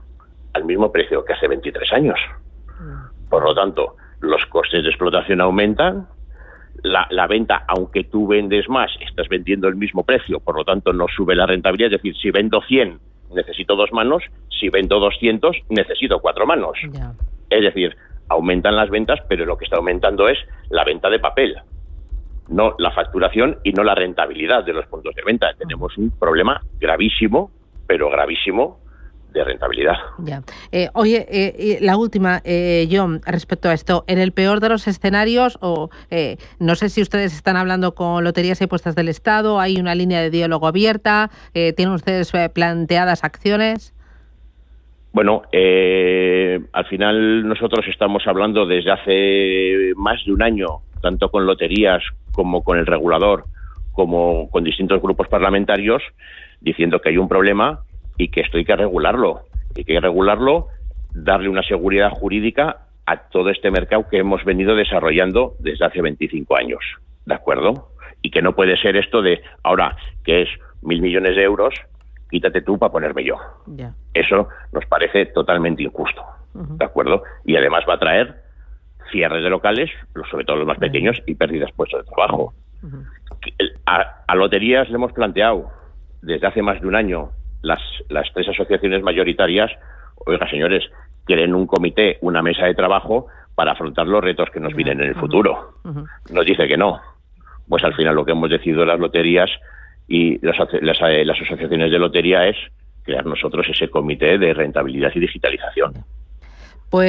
al mismo precio que hace 23 años. Por lo tanto, los costes de explotación aumentan, la venta, aunque tú vendes más, estás vendiendo el mismo precio, por lo tanto no sube la rentabilidad. Es decir, si vendo 100, necesito 2 manos, si vendo 200, necesito 4 manos. Yeah. Es decir, aumentan las ventas, pero lo que está aumentando es la venta de papel, no la facturación y no la rentabilidad de los puntos de venta. Tenemos un problema gravísimo, pero gravísimo, de rentabilidad. Ya. Oye, la última, John, respecto a esto, en el peor de los escenarios, no sé si ustedes están hablando con Loterías y Apuestas del Estado, hay una línea de diálogo abierta, ¿tienen ustedes planteadas acciones? Bueno, al final nosotros estamos hablando desde hace más de un año, tanto con Loterías como con el regulador, como con distintos grupos parlamentarios, diciendo que hay un problema y que esto hay que regularlo. Hay que regularlo, darle una seguridad jurídica a todo este mercado que hemos venido desarrollando desde hace 25 años, ¿de acuerdo? Y que no puede ser esto de ahora, que es 1.000 millones de euros, quítate tú para ponerme yo. Yeah. Eso nos parece totalmente injusto, ¿de acuerdo? Y además va a traer cierres de locales, sobre todo los más pequeños, y pérdidas de puestos de trabajo. A Loterías le hemos planteado desde hace más de un año las 3 asociaciones mayoritarias, oiga señores, quieren un comité, una mesa de trabajo para afrontar los retos que nos vienen en el futuro. Nos dice que no. Pues al final lo que hemos decidido las loterías y las asociaciones de lotería es crear nosotros ese comité de rentabilidad y digitalización.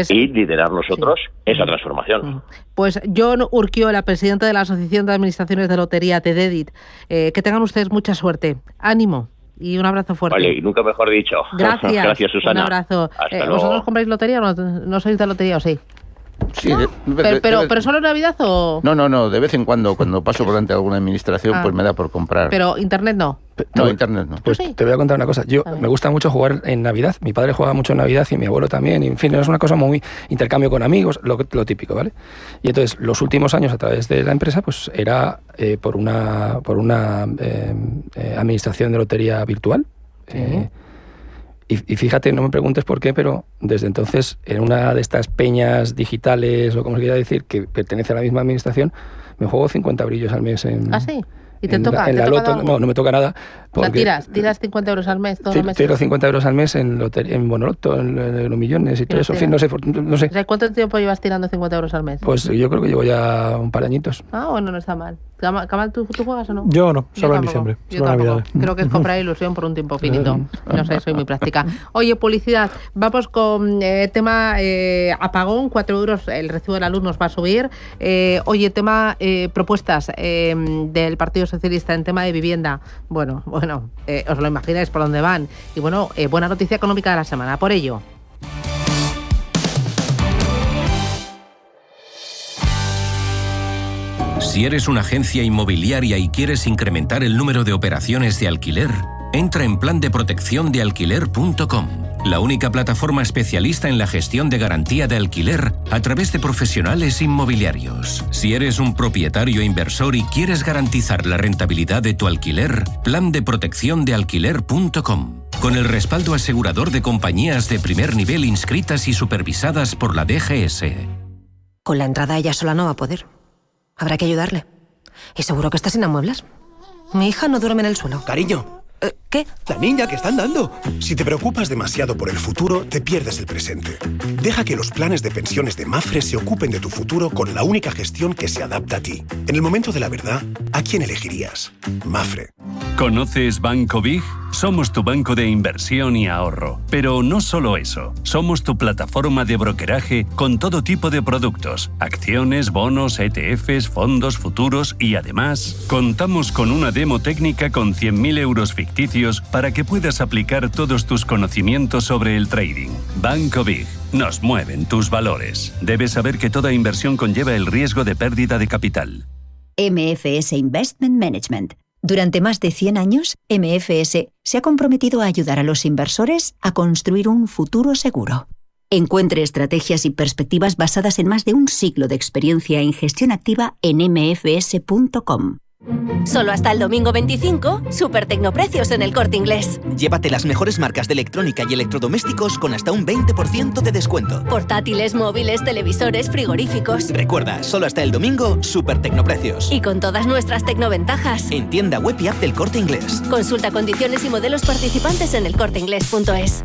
Y liderar nosotros esa transformación. Pues John Urquiola, presidente de la Asociación de Administraciones de Lotería, TEDEDIT, que tengan ustedes mucha suerte. Ánimo. Y un abrazo fuerte. Vale, y nunca mejor dicho. Gracias. Gracias, Susana. Un abrazo. ¿Vosotros compráis lotería o no sois de lotería o sí? Sí, ¿no? ¿Pero solo en Navidad o...? No, de vez en cuando paso por delante de alguna administración, pues me da por comprar. Pero Internet no. No, Internet no. Pues te voy a contar una cosa. Me gusta mucho jugar en Navidad. Mi padre juega mucho en Navidad y mi abuelo también. Y, en fin, es una cosa muy intercambio con amigos, lo típico, ¿vale? Y entonces, los últimos años a través de la empresa, pues era por una administración de lotería virtual. Y fíjate, no me preguntes por qué, pero desde entonces, en una de estas peñas digitales, o como se quiera decir, que pertenece a la misma administración, me juego 50 brillos al mes en... ¿Ah, sí? ¿Y te toca? En la loto, no me toca nada. Porque, o sea, tiras 50 euros al mes, todos los meses. Tiro 50 euros al mes en Bonoloto, en los millones y todo eso. En fin, no sé. O sea, ¿cuánto tiempo llevas tirando 50 euros al mes? Pues yo creo que llevo ya un par de añitos. Ah, bueno, no está mal. Kamal, ¿tú juegas o no? Yo no, solo en diciembre. Yo tampoco. Creo que es comprar ilusión por un tiempo finito. No sé, soy muy práctica. Oye, publicidad. Vamos con tema apagón, 4 euros el recibo de la luz nos va a subir. Oye, tema propuestas del Partido Socialista en tema de vivienda. Bueno, os lo imagináis por dónde van. Y bueno, buena noticia económica de la semana. Por ello. Si eres una agencia inmobiliaria y quieres incrementar el número de operaciones de alquiler, entra en plandeprotecciondealquiler.com, la única plataforma especialista en la gestión de garantía de alquiler a través de profesionales inmobiliarios. Si eres un propietario inversor y quieres garantizar la rentabilidad de tu alquiler, plandeprotecciondealquiler.com, con el respaldo asegurador de compañías de primer nivel inscritas y supervisadas por la DGS. Con la entrada ella sola no va a poder. Habrá que ayudarle. Y seguro que está sin amueblas. Mi hija no duerme en el suelo. Cariño. ¿Qué? La niña que están dando. Si te preocupas demasiado por el futuro, te pierdes el presente. Deja que los planes de pensiones de Mapfre se ocupen de tu futuro con la única gestión que se adapta a ti. En el momento de la verdad, ¿a quién elegirías? Mapfre. ¿Conoces Banco Big? Somos tu banco de inversión y ahorro. Pero no solo eso. Somos tu plataforma de brokeraje con todo tipo de productos. Acciones, bonos, ETFs, fondos, futuros y además contamos con una demo técnica con 100.000 euros ficticios para que puedas aplicar todos tus conocimientos sobre el trading. Banco Big. Nos mueven tus valores. Debes saber que toda inversión conlleva el riesgo de pérdida de capital. MFS Investment Management. Durante más de 100 años, MFS se ha comprometido a ayudar a los inversores a construir un futuro seguro. Encuentre estrategias y perspectivas basadas en más de un siglo de experiencia en gestión activa en mfs.com. Solo hasta el domingo 25, super tecnoprecios en el Corte Inglés. Llévate las mejores marcas de electrónica y electrodomésticos con hasta un 20% de descuento. Portátiles, móviles, televisores, frigoríficos. Recuerda, solo hasta el domingo, super tecnoprecios. Y con todas nuestras tecnoventajas. En tienda web y app del Corte Inglés. Consulta condiciones y modelos participantes en elcorteingles.es.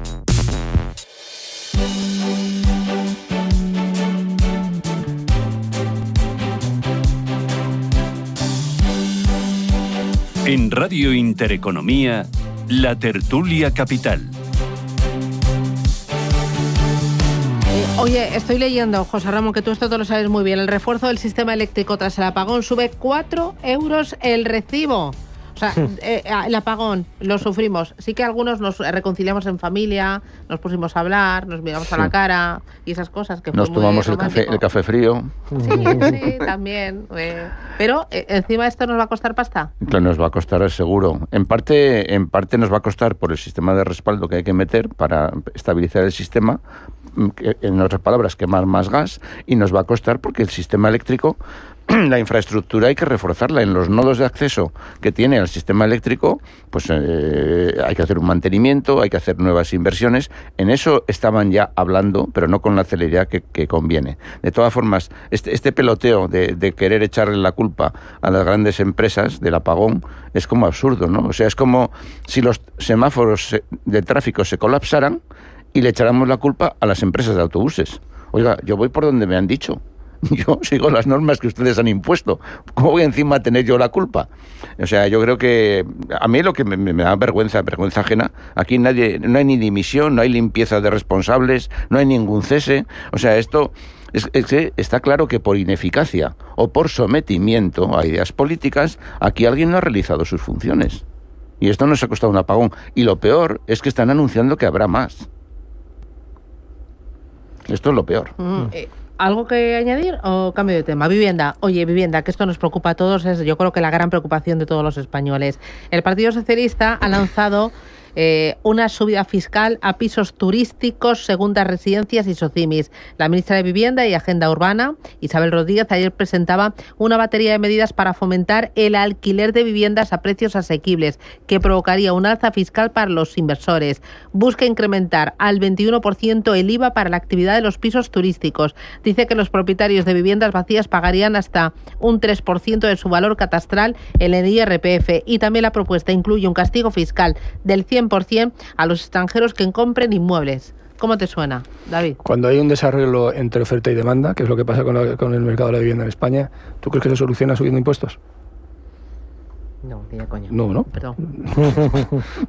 En Radio Intereconomía, la tertulia capital. Oye, estoy leyendo, José Ramón, que tú esto te lo sabes muy bien. El refuerzo del sistema eléctrico tras el apagón sube 4 euros el recibo. O sea, el apagón lo sufrimos. Sí que algunos nos reconciliamos en familia, nos pusimos a hablar, nos miramos a la cara y esas cosas que nos tomamos el café frío. Sí, también. Pero encima esto nos va a costar pasta. Claro, nos va a costar seguro. En parte nos va a costar por el sistema de respaldo que hay que meter para estabilizar el sistema, en otras palabras, quemar más gas, y nos va a costar porque el sistema eléctrico, la infraestructura hay que reforzarla. En los nodos de acceso que tiene al sistema eléctrico, pues hay que hacer un mantenimiento, hay que hacer nuevas inversiones. En eso estaban ya hablando, pero no con la celeridad que conviene. De todas formas, este peloteo de querer echarle la culpa a las grandes empresas del apagón es como absurdo, ¿no? O sea, es como si los semáforos de tráfico se colapsaran y le echáramos la culpa a las empresas de autobuses. Oiga, yo voy por donde me han dicho. Yo sigo las normas que ustedes han impuesto. ¿Cómo voy encima a tener yo la culpa? O sea, yo creo que a mí lo que me da vergüenza ajena, aquí no hay ni dimisión, no hay limpieza de responsables, no hay ningún cese. O sea, esto está claro que por ineficacia o por sometimiento a ideas políticas, aquí alguien no ha realizado sus funciones. Y esto nos ha costado un apagón. Y lo peor es que están anunciando que habrá más. Esto es lo peor. ¿Algo que añadir o cambio de tema? Vivienda. Oye, vivienda, que esto nos preocupa a todos, es yo creo que la gran preocupación de todos los españoles. El Partido Socialista ha lanzado una subida fiscal a pisos turísticos, segundas residencias y socimis. La ministra de Vivienda y Agenda Urbana, Isabel Rodríguez, ayer presentaba una batería de medidas para fomentar el alquiler de viviendas a precios asequibles, que provocaría un alza fiscal para los inversores. Busca incrementar al 21% el IVA para la actividad de los pisos turísticos. Dice que los propietarios de viviendas vacías pagarían hasta un 3% de su valor catastral en el IRPF, y también la propuesta incluye un castigo fiscal del 100% a los extranjeros que compren inmuebles. ¿Cómo te suena, David? Cuando hay un desarreglo entre oferta y demanda, que es lo que pasa con el mercado de la vivienda en España, ¿tú crees que se soluciona subiendo impuestos? No, ni de coña. No. Perdón.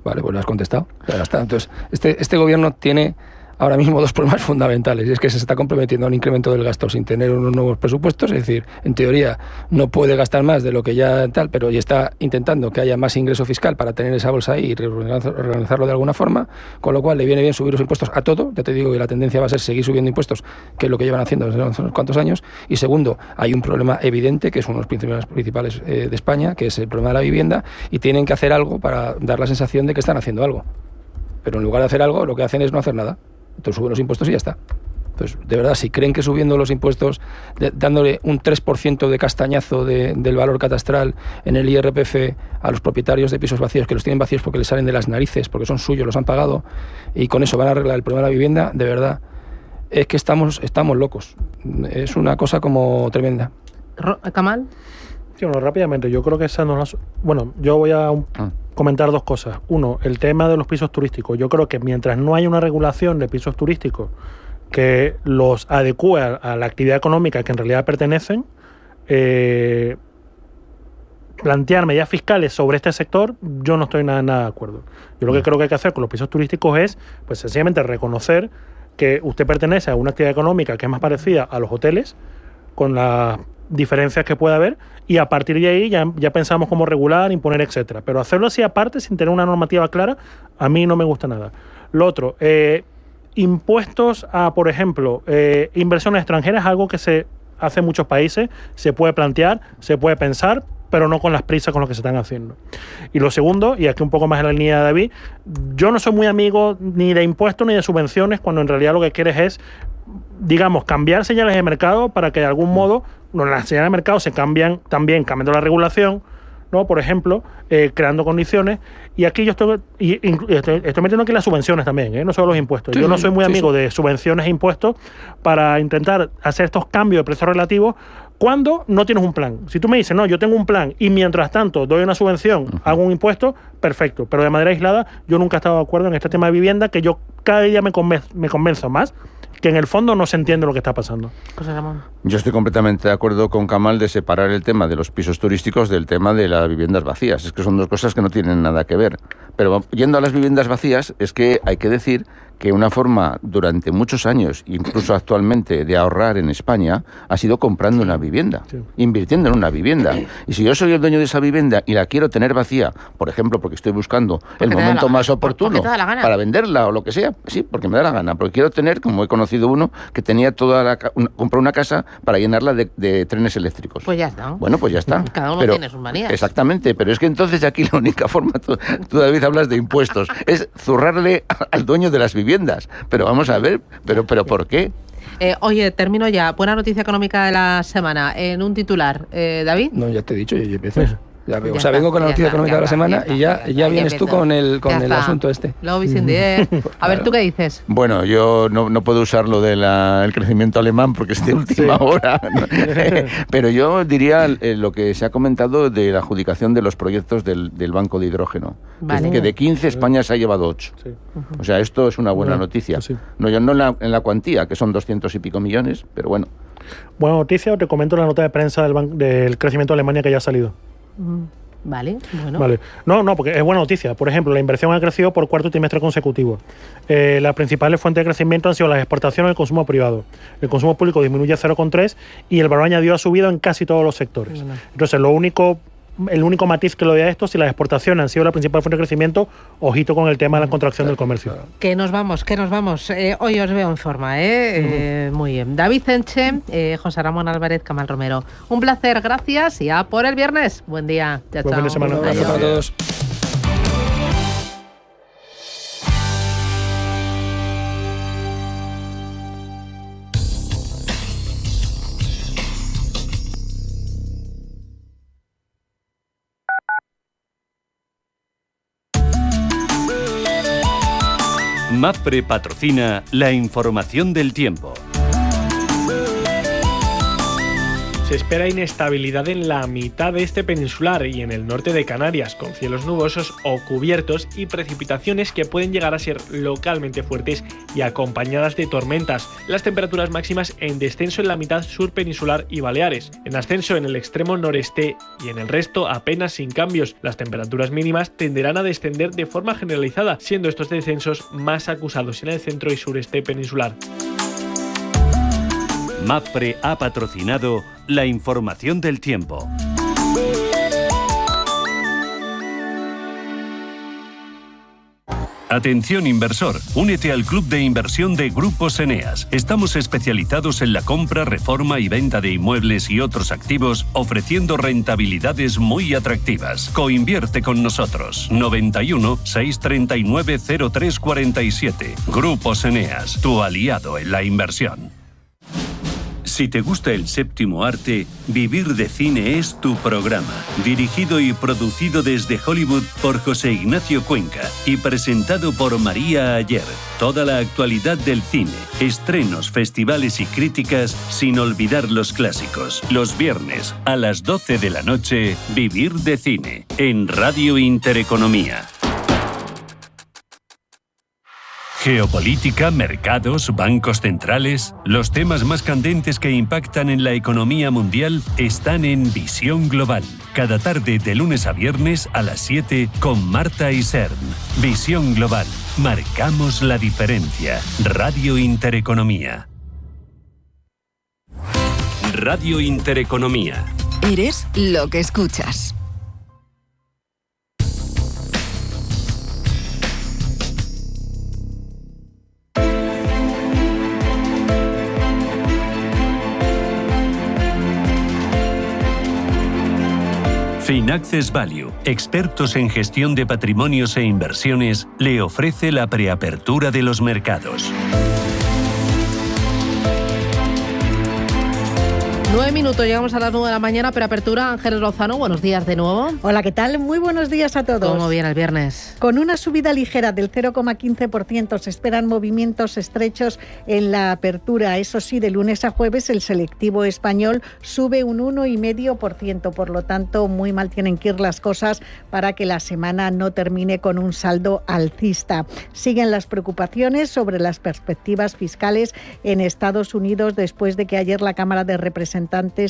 Vale, pues lo has contestado. Ya está. Entonces, este gobierno tiene ahora mismo dos problemas fundamentales, y es que se está comprometiendo a un incremento del gasto sin tener unos nuevos presupuestos, es decir, en teoría no puede gastar más de lo que ya tal, pero ya está intentando que haya más ingreso fiscal para tener esa bolsa ahí y reorganizarlo de alguna forma, con lo cual le viene bien subir los impuestos a todo. Ya te digo que la tendencia va a ser seguir subiendo impuestos, que es lo que llevan haciendo desde unos cuantos años. Y segundo, hay un problema evidente, que es uno de los problemas principales de España, que es el problema de la vivienda, y tienen que hacer algo para dar la sensación de que están haciendo algo. Pero en lugar de hacer algo, lo que hacen es no hacer nada. Entonces suben los impuestos y ya está. Entonces, de verdad, si creen que subiendo los impuestos, dándole un 3% de castañazo del valor catastral en el IRPF a los propietarios de pisos vacíos, que los tienen vacíos porque les salen de las narices, porque son suyos, los han pagado, y con eso van a arreglar el problema de la vivienda, de verdad, es que estamos locos. Es una cosa como tremenda. ¿Kamal? Sí, bueno, rápidamente, yo creo que esa no es bueno, yo voy a comentar dos cosas. Uno, el tema de los pisos turísticos. Yo creo que mientras no haya una regulación de pisos turísticos que los adecue a la actividad económica que en realidad pertenecen, plantear medidas fiscales sobre este sector, yo no estoy nada de acuerdo. Yo lo que creo que hay que hacer con los pisos turísticos es, pues sencillamente reconocer que usted pertenece a una actividad económica que es más parecida a los hoteles, con las diferencias que pueda haber, y a partir de ahí ya pensamos cómo regular, imponer, etcétera. Pero hacerlo así aparte, sin tener una normativa clara, a mí no me gusta nada. Lo otro, impuestos a, por ejemplo, inversiones extranjeras, algo que se hace en muchos países, se puede plantear, se puede pensar, pero no con las prisas con lo que se están haciendo. Y lo segundo, y aquí un poco más en la línea de David, yo no soy muy amigo ni de impuestos ni de subvenciones, cuando en realidad lo que quieres es, digamos, cambiar señales de mercado para que de algún modo las señales de mercado se cambian también, cambiando la regulación, ¿no? Por ejemplo, creando condiciones. Y aquí yo estoy metiendo aquí las subvenciones también, no solo los impuestos. Yo no soy muy amigo de subvenciones e impuestos para intentar hacer estos cambios de precios relativos cuando no tienes un plan. Si tú me dices, no, yo tengo un plan y mientras tanto doy una subvención, hago un impuesto, perfecto. Pero de manera aislada, yo nunca he estado de acuerdo en este tema de vivienda, que yo cada día me convenzo más que en el fondo no se entiende lo que está pasando. José Ramón. Yo estoy completamente de acuerdo con Kamal de separar el tema de los pisos turísticos del tema de las viviendas vacías. Es que son dos cosas que no tienen nada que ver. Pero yendo a las viviendas vacías, es que hay que decir que una forma durante muchos años, incluso actualmente, de ahorrar en España ha sido comprando una vivienda, invirtiendo en una vivienda. Y si yo soy el dueño de esa vivienda y la quiero tener vacía, por ejemplo, porque estoy buscando el momento más oportuno para venderla o lo que sea, sí, porque me da la gana, porque quiero tener, como he conocido uno, que tenía compró una casa para llenarla de trenes eléctricos. Pues ya está. Bueno, pues ya está. Cada uno tiene sus manías. Exactamente, pero es que entonces aquí la única forma, tú David hablas de impuestos, es zurrarle al dueño de las viviendas. Pero vamos a ver, pero ¿por qué? Oye, termino ya. Buena noticia económica de la semana. En un titular, David. No, ya te he dicho, yo empiezo. Vengo con la noticia económica de la semana y ya vienes tú con el asunto este. Luego A ver, ¿tú qué dices? Bueno, yo no puedo usar lo del crecimiento alemán porque es de última hora. ¿No? Pero yo diría lo que se ha comentado de la adjudicación de los proyectos del Banco de Hidrógeno. Vale. Que de 15 España se ha llevado 8. Sí. O sea, esto es una buena noticia. Sí. No en la cuantía, que son 200 y pico millones, pero bueno. Buena noticia, te comento la nota de prensa del crecimiento de Alemania que ya ha salido. Vale, bueno. Vale. No, porque es buena noticia. Por ejemplo, la inversión ha crecido por cuarto trimestre consecutivo. Las principales fuentes de crecimiento han sido las exportaciones y el consumo privado. El consumo público disminuye a 0,3 y el valor añadido ha subido en casi todos los sectores. Bueno. Entonces, lo único el único matiz que lo doy a esto, si las exportaciones han sido la principal fuente de crecimiento, ojito con el tema de la contracción del comercio. Que nos vamos. Hoy os veo en forma, Muy bien. David Enche, José Ramón Álvarez, Camal Romero. Un placer, gracias y a por el viernes. Buen día. Chao, Buen fin de semana. Gracias a todos. MAPFRE patrocina la información del tiempo. Se espera inestabilidad en la mitad este peninsular y en el norte de Canarias, con cielos nubosos o cubiertos y precipitaciones que pueden llegar a ser localmente fuertes y acompañadas de tormentas. Las temperaturas máximas en descenso en la mitad sur peninsular y Baleares, en ascenso en el extremo noreste y en el resto apenas sin cambios. Las temperaturas mínimas tenderán a descender de forma generalizada, siendo estos descensos más acusados en el centro y sureste peninsular. MAPFRE ha patrocinado la información del tiempo. Atención inversor, únete al club de inversión de Grupos Eneas. Estamos especializados en la compra, reforma y venta de inmuebles y otros activos, ofreciendo rentabilidades muy atractivas. Coinvierte con nosotros. 91 639 0347. Grupos Eneas, tu aliado en la inversión. Si te gusta el séptimo arte, Vivir de Cine es tu programa. Dirigido y producido desde Hollywood por José Ignacio Cuenca y presentado por María Ayer. Toda la actualidad del cine, estrenos, festivales y críticas, sin olvidar los clásicos. Los viernes a las 12 de la noche, Vivir de Cine, en Radio Intereconomía. Geopolítica, mercados, bancos centrales. Los temas más candentes que impactan en la economía mundial están en Visión Global. Cada tarde de lunes a viernes a las 7 con Marta Isern. Visión Global. Marcamos la diferencia. Radio Intereconomía. Radio Intereconomía. Eres lo que escuchas. Finaccess Value, expertos en gestión de patrimonios e inversiones, le ofrece la preapertura de los mercados. 9 minutos, llegamos a las 9 de la mañana, preapertura. Ángeles Lozano, buenos días de nuevo. Hola, ¿qué tal? Muy buenos días a todos. ¿Cómo viene el viernes? Con una subida ligera del 0,15%, se esperan movimientos estrechos en la apertura. Eso sí, de lunes a jueves el selectivo español sube un 1,5%. Por lo tanto, muy mal tienen que ir las cosas para que la semana no termine con un saldo alcista. Siguen las preocupaciones sobre las perspectivas fiscales en Estados Unidos después de que ayer la Cámara de Representantes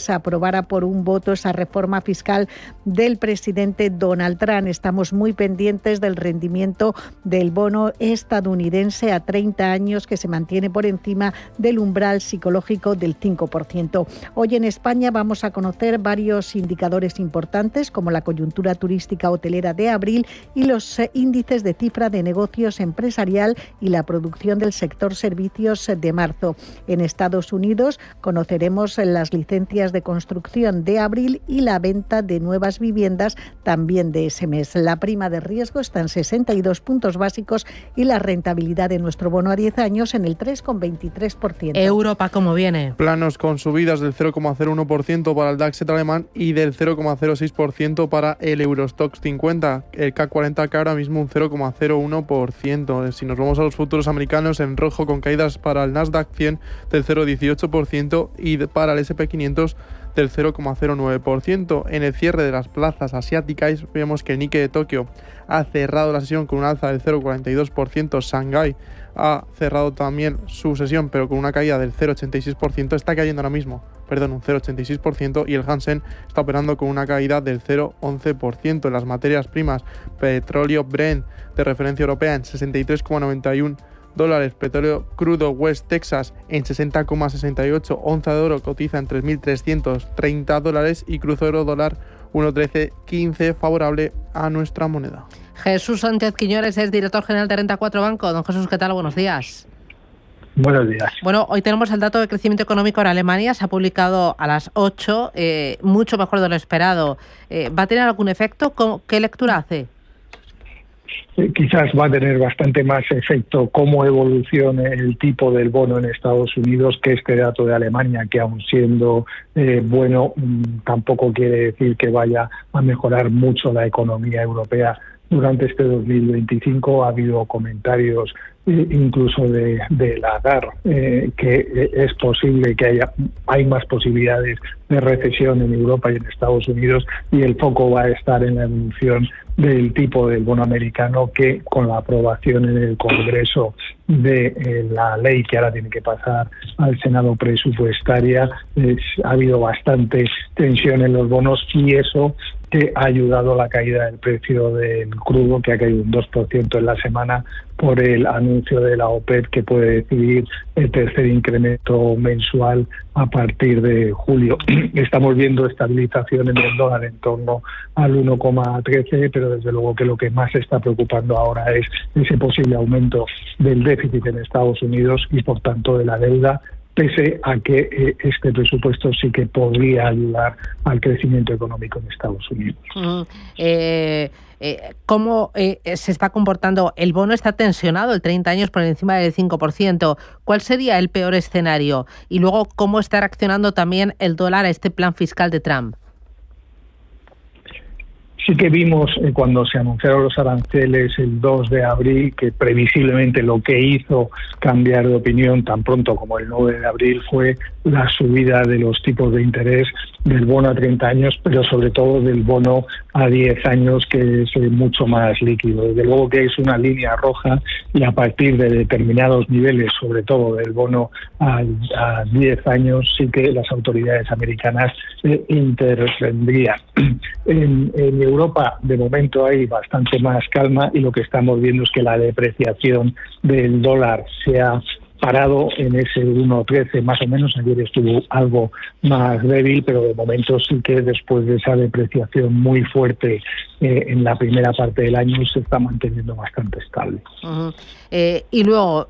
aprobara por un voto esa reforma fiscal del presidente Donald Trump. Estamos muy pendientes del rendimiento del bono estadounidense a 30 años que se mantiene por encima del umbral psicológico del 5%. Hoy en España vamos a conocer varios indicadores importantes como la coyuntura turística hotelera de abril y los índices de cifra de negocios empresarial y la producción del sector servicios de marzo. En Estados Unidos conoceremos las licencias de construcción de abril y la venta de nuevas viviendas también de ese mes. La prima de riesgo está en 62 puntos básicos y la rentabilidad de nuestro bono a 10 años en el 3,23%. Europa, ¿cómo viene? Planos con subidas del 0,01% para el DAX alemán y del 0,06% para el Eurostoxx 50. El CAC 40 cae ahora mismo un 0,01%. Si nos vamos a los futuros americanos, en rojo con caídas para el Nasdaq 100 del 0,18% y para el SP500 del 0,09%. En el cierre de las plazas asiáticas vemos que el Nikkei de Tokio ha cerrado la sesión con un alza del 0,42%. Shanghái ha cerrado también su sesión pero con una caída del 0,86%. Está cayendo ahora mismo, un 0,86%, y el Hansen está operando con una caída del 0,11%. En las materias primas, petróleo Brent de referencia europea en 63,91 dólares, petróleo crudo West Texas en 60,68, onza de oro cotiza en 3.330 dólares y cruzo euro dólar 1,1315 favorable a nuestra moneda. Jesús Sánchez Quiñones es director general de Renta 4 Banco. Don Jesús, ¿qué tal? Buenos días. Buenos días. Bueno, hoy tenemos el dato de crecimiento económico en Alemania. Se ha publicado a las 8, mucho mejor de lo esperado. ¿Va a tener algún efecto? ¿Qué lectura hace? Quizás va a tener bastante más efecto cómo evolucione el tipo del bono en Estados Unidos que este dato de Alemania, que aun siendo bueno, tampoco quiere decir que vaya a mejorar mucho la economía europea. Durante este 2025 ha habido comentarios incluso de Lagarde, que es posible que hay más posibilidades de recesión en Europa y en Estados Unidos, y el foco va a estar en la evolución del tipo del bono americano, que con la aprobación en el Congreso de la ley que ahora tiene que pasar al Senado presupuestaria, ha habido bastante tensión en los bonos, y eso que ha ayudado a la caída del precio del crudo, que ha caído un 2% en la semana por el anuncio de la OPEP, que puede decidir el tercer incremento mensual a partir de julio. Estamos viendo estabilización en el dólar en torno al 1,13, pero desde luego que lo que más está preocupando ahora es ese posible aumento del déficit en Estados Unidos y por tanto de la deuda, pese a que este presupuesto sí que podría ayudar al crecimiento económico en Estados Unidos. ¿Cómo se está comportando? El bono está tensionado, el 30 años por encima del 5%. ¿Cuál sería el peor escenario? Y luego, ¿cómo está reaccionando también el dólar a este plan fiscal de Trump? Sí que vimos cuando se anunciaron los aranceles el 2 de abril que previsiblemente lo que hizo cambiar de opinión tan pronto como el 9 de abril fue la subida de los tipos de interés del bono a 30 años, pero sobre todo del bono a 10 años, que es mucho más líquido. Desde luego que es una línea roja, y a partir de determinados niveles, sobre todo del bono a 10 años, sí que las autoridades americanas intervendrían. En Europa, de momento, hay bastante más calma, y lo que estamos viendo es que la depreciación del dólar se ha parado en ese 1,13 más o menos. Ayer estuvo algo más débil, pero de momento sí que después de esa depreciación muy fuerte en la primera parte del año se está manteniendo bastante estable. Uh-huh. Y luego,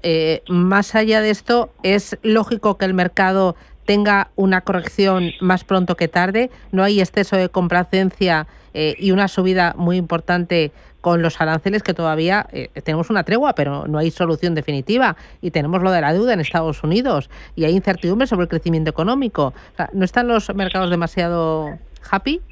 más allá de esto, ¿es lógico que el mercado tenga una corrección más pronto que tarde? ¿No hay exceso de complacencia y una subida muy importante con los aranceles, que todavía tenemos una tregua, pero no hay solución definitiva, y tenemos lo de la deuda en Estados Unidos, y hay incertidumbre sobre el crecimiento económico? O sea, ¿no están los mercados demasiado happy?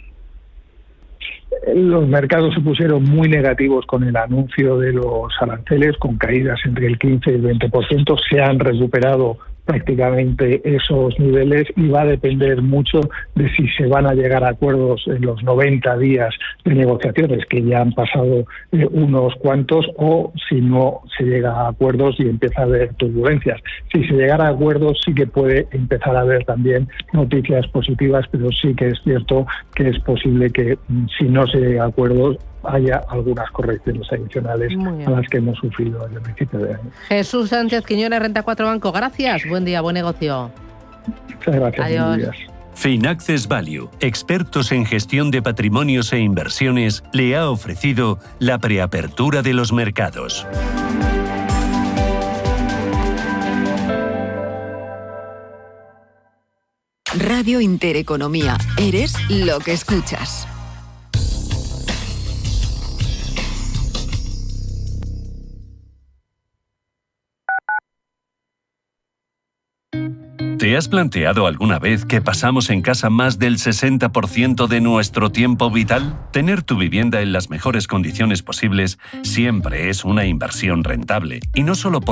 Los mercados se pusieron muy negativos con el anuncio de los aranceles, con caídas entre el 15 y el 20%. Se han recuperado prácticamente esos niveles, y va a depender mucho de si se van a llegar a acuerdos en los 90 días de negociaciones, que ya han pasado unos cuantos, o si no se llega a acuerdos y empieza a haber turbulencias. Si se llegara a acuerdos, sí que puede empezar a haber también noticias positivas, pero sí que es cierto que es posible que si no se llega a acuerdos haya algunas correcciones adicionales a las que hemos sufrido desde el principio de año. Jesús Sánchez Quiñones, Renta 4 Banco. Gracias. Buen día, buen negocio. Muchas gracias. Adiós. Finaccess Value, expertos en gestión de patrimonios e inversiones, le ha ofrecido la preapertura de los mercados. Radio Intereconomía. Eres lo que escuchas. ¿Te has planteado alguna vez que pasamos en casa más del 60% de nuestro tiempo vital? Tener tu vivienda en las mejores condiciones posibles siempre es una inversión rentable, y no solo por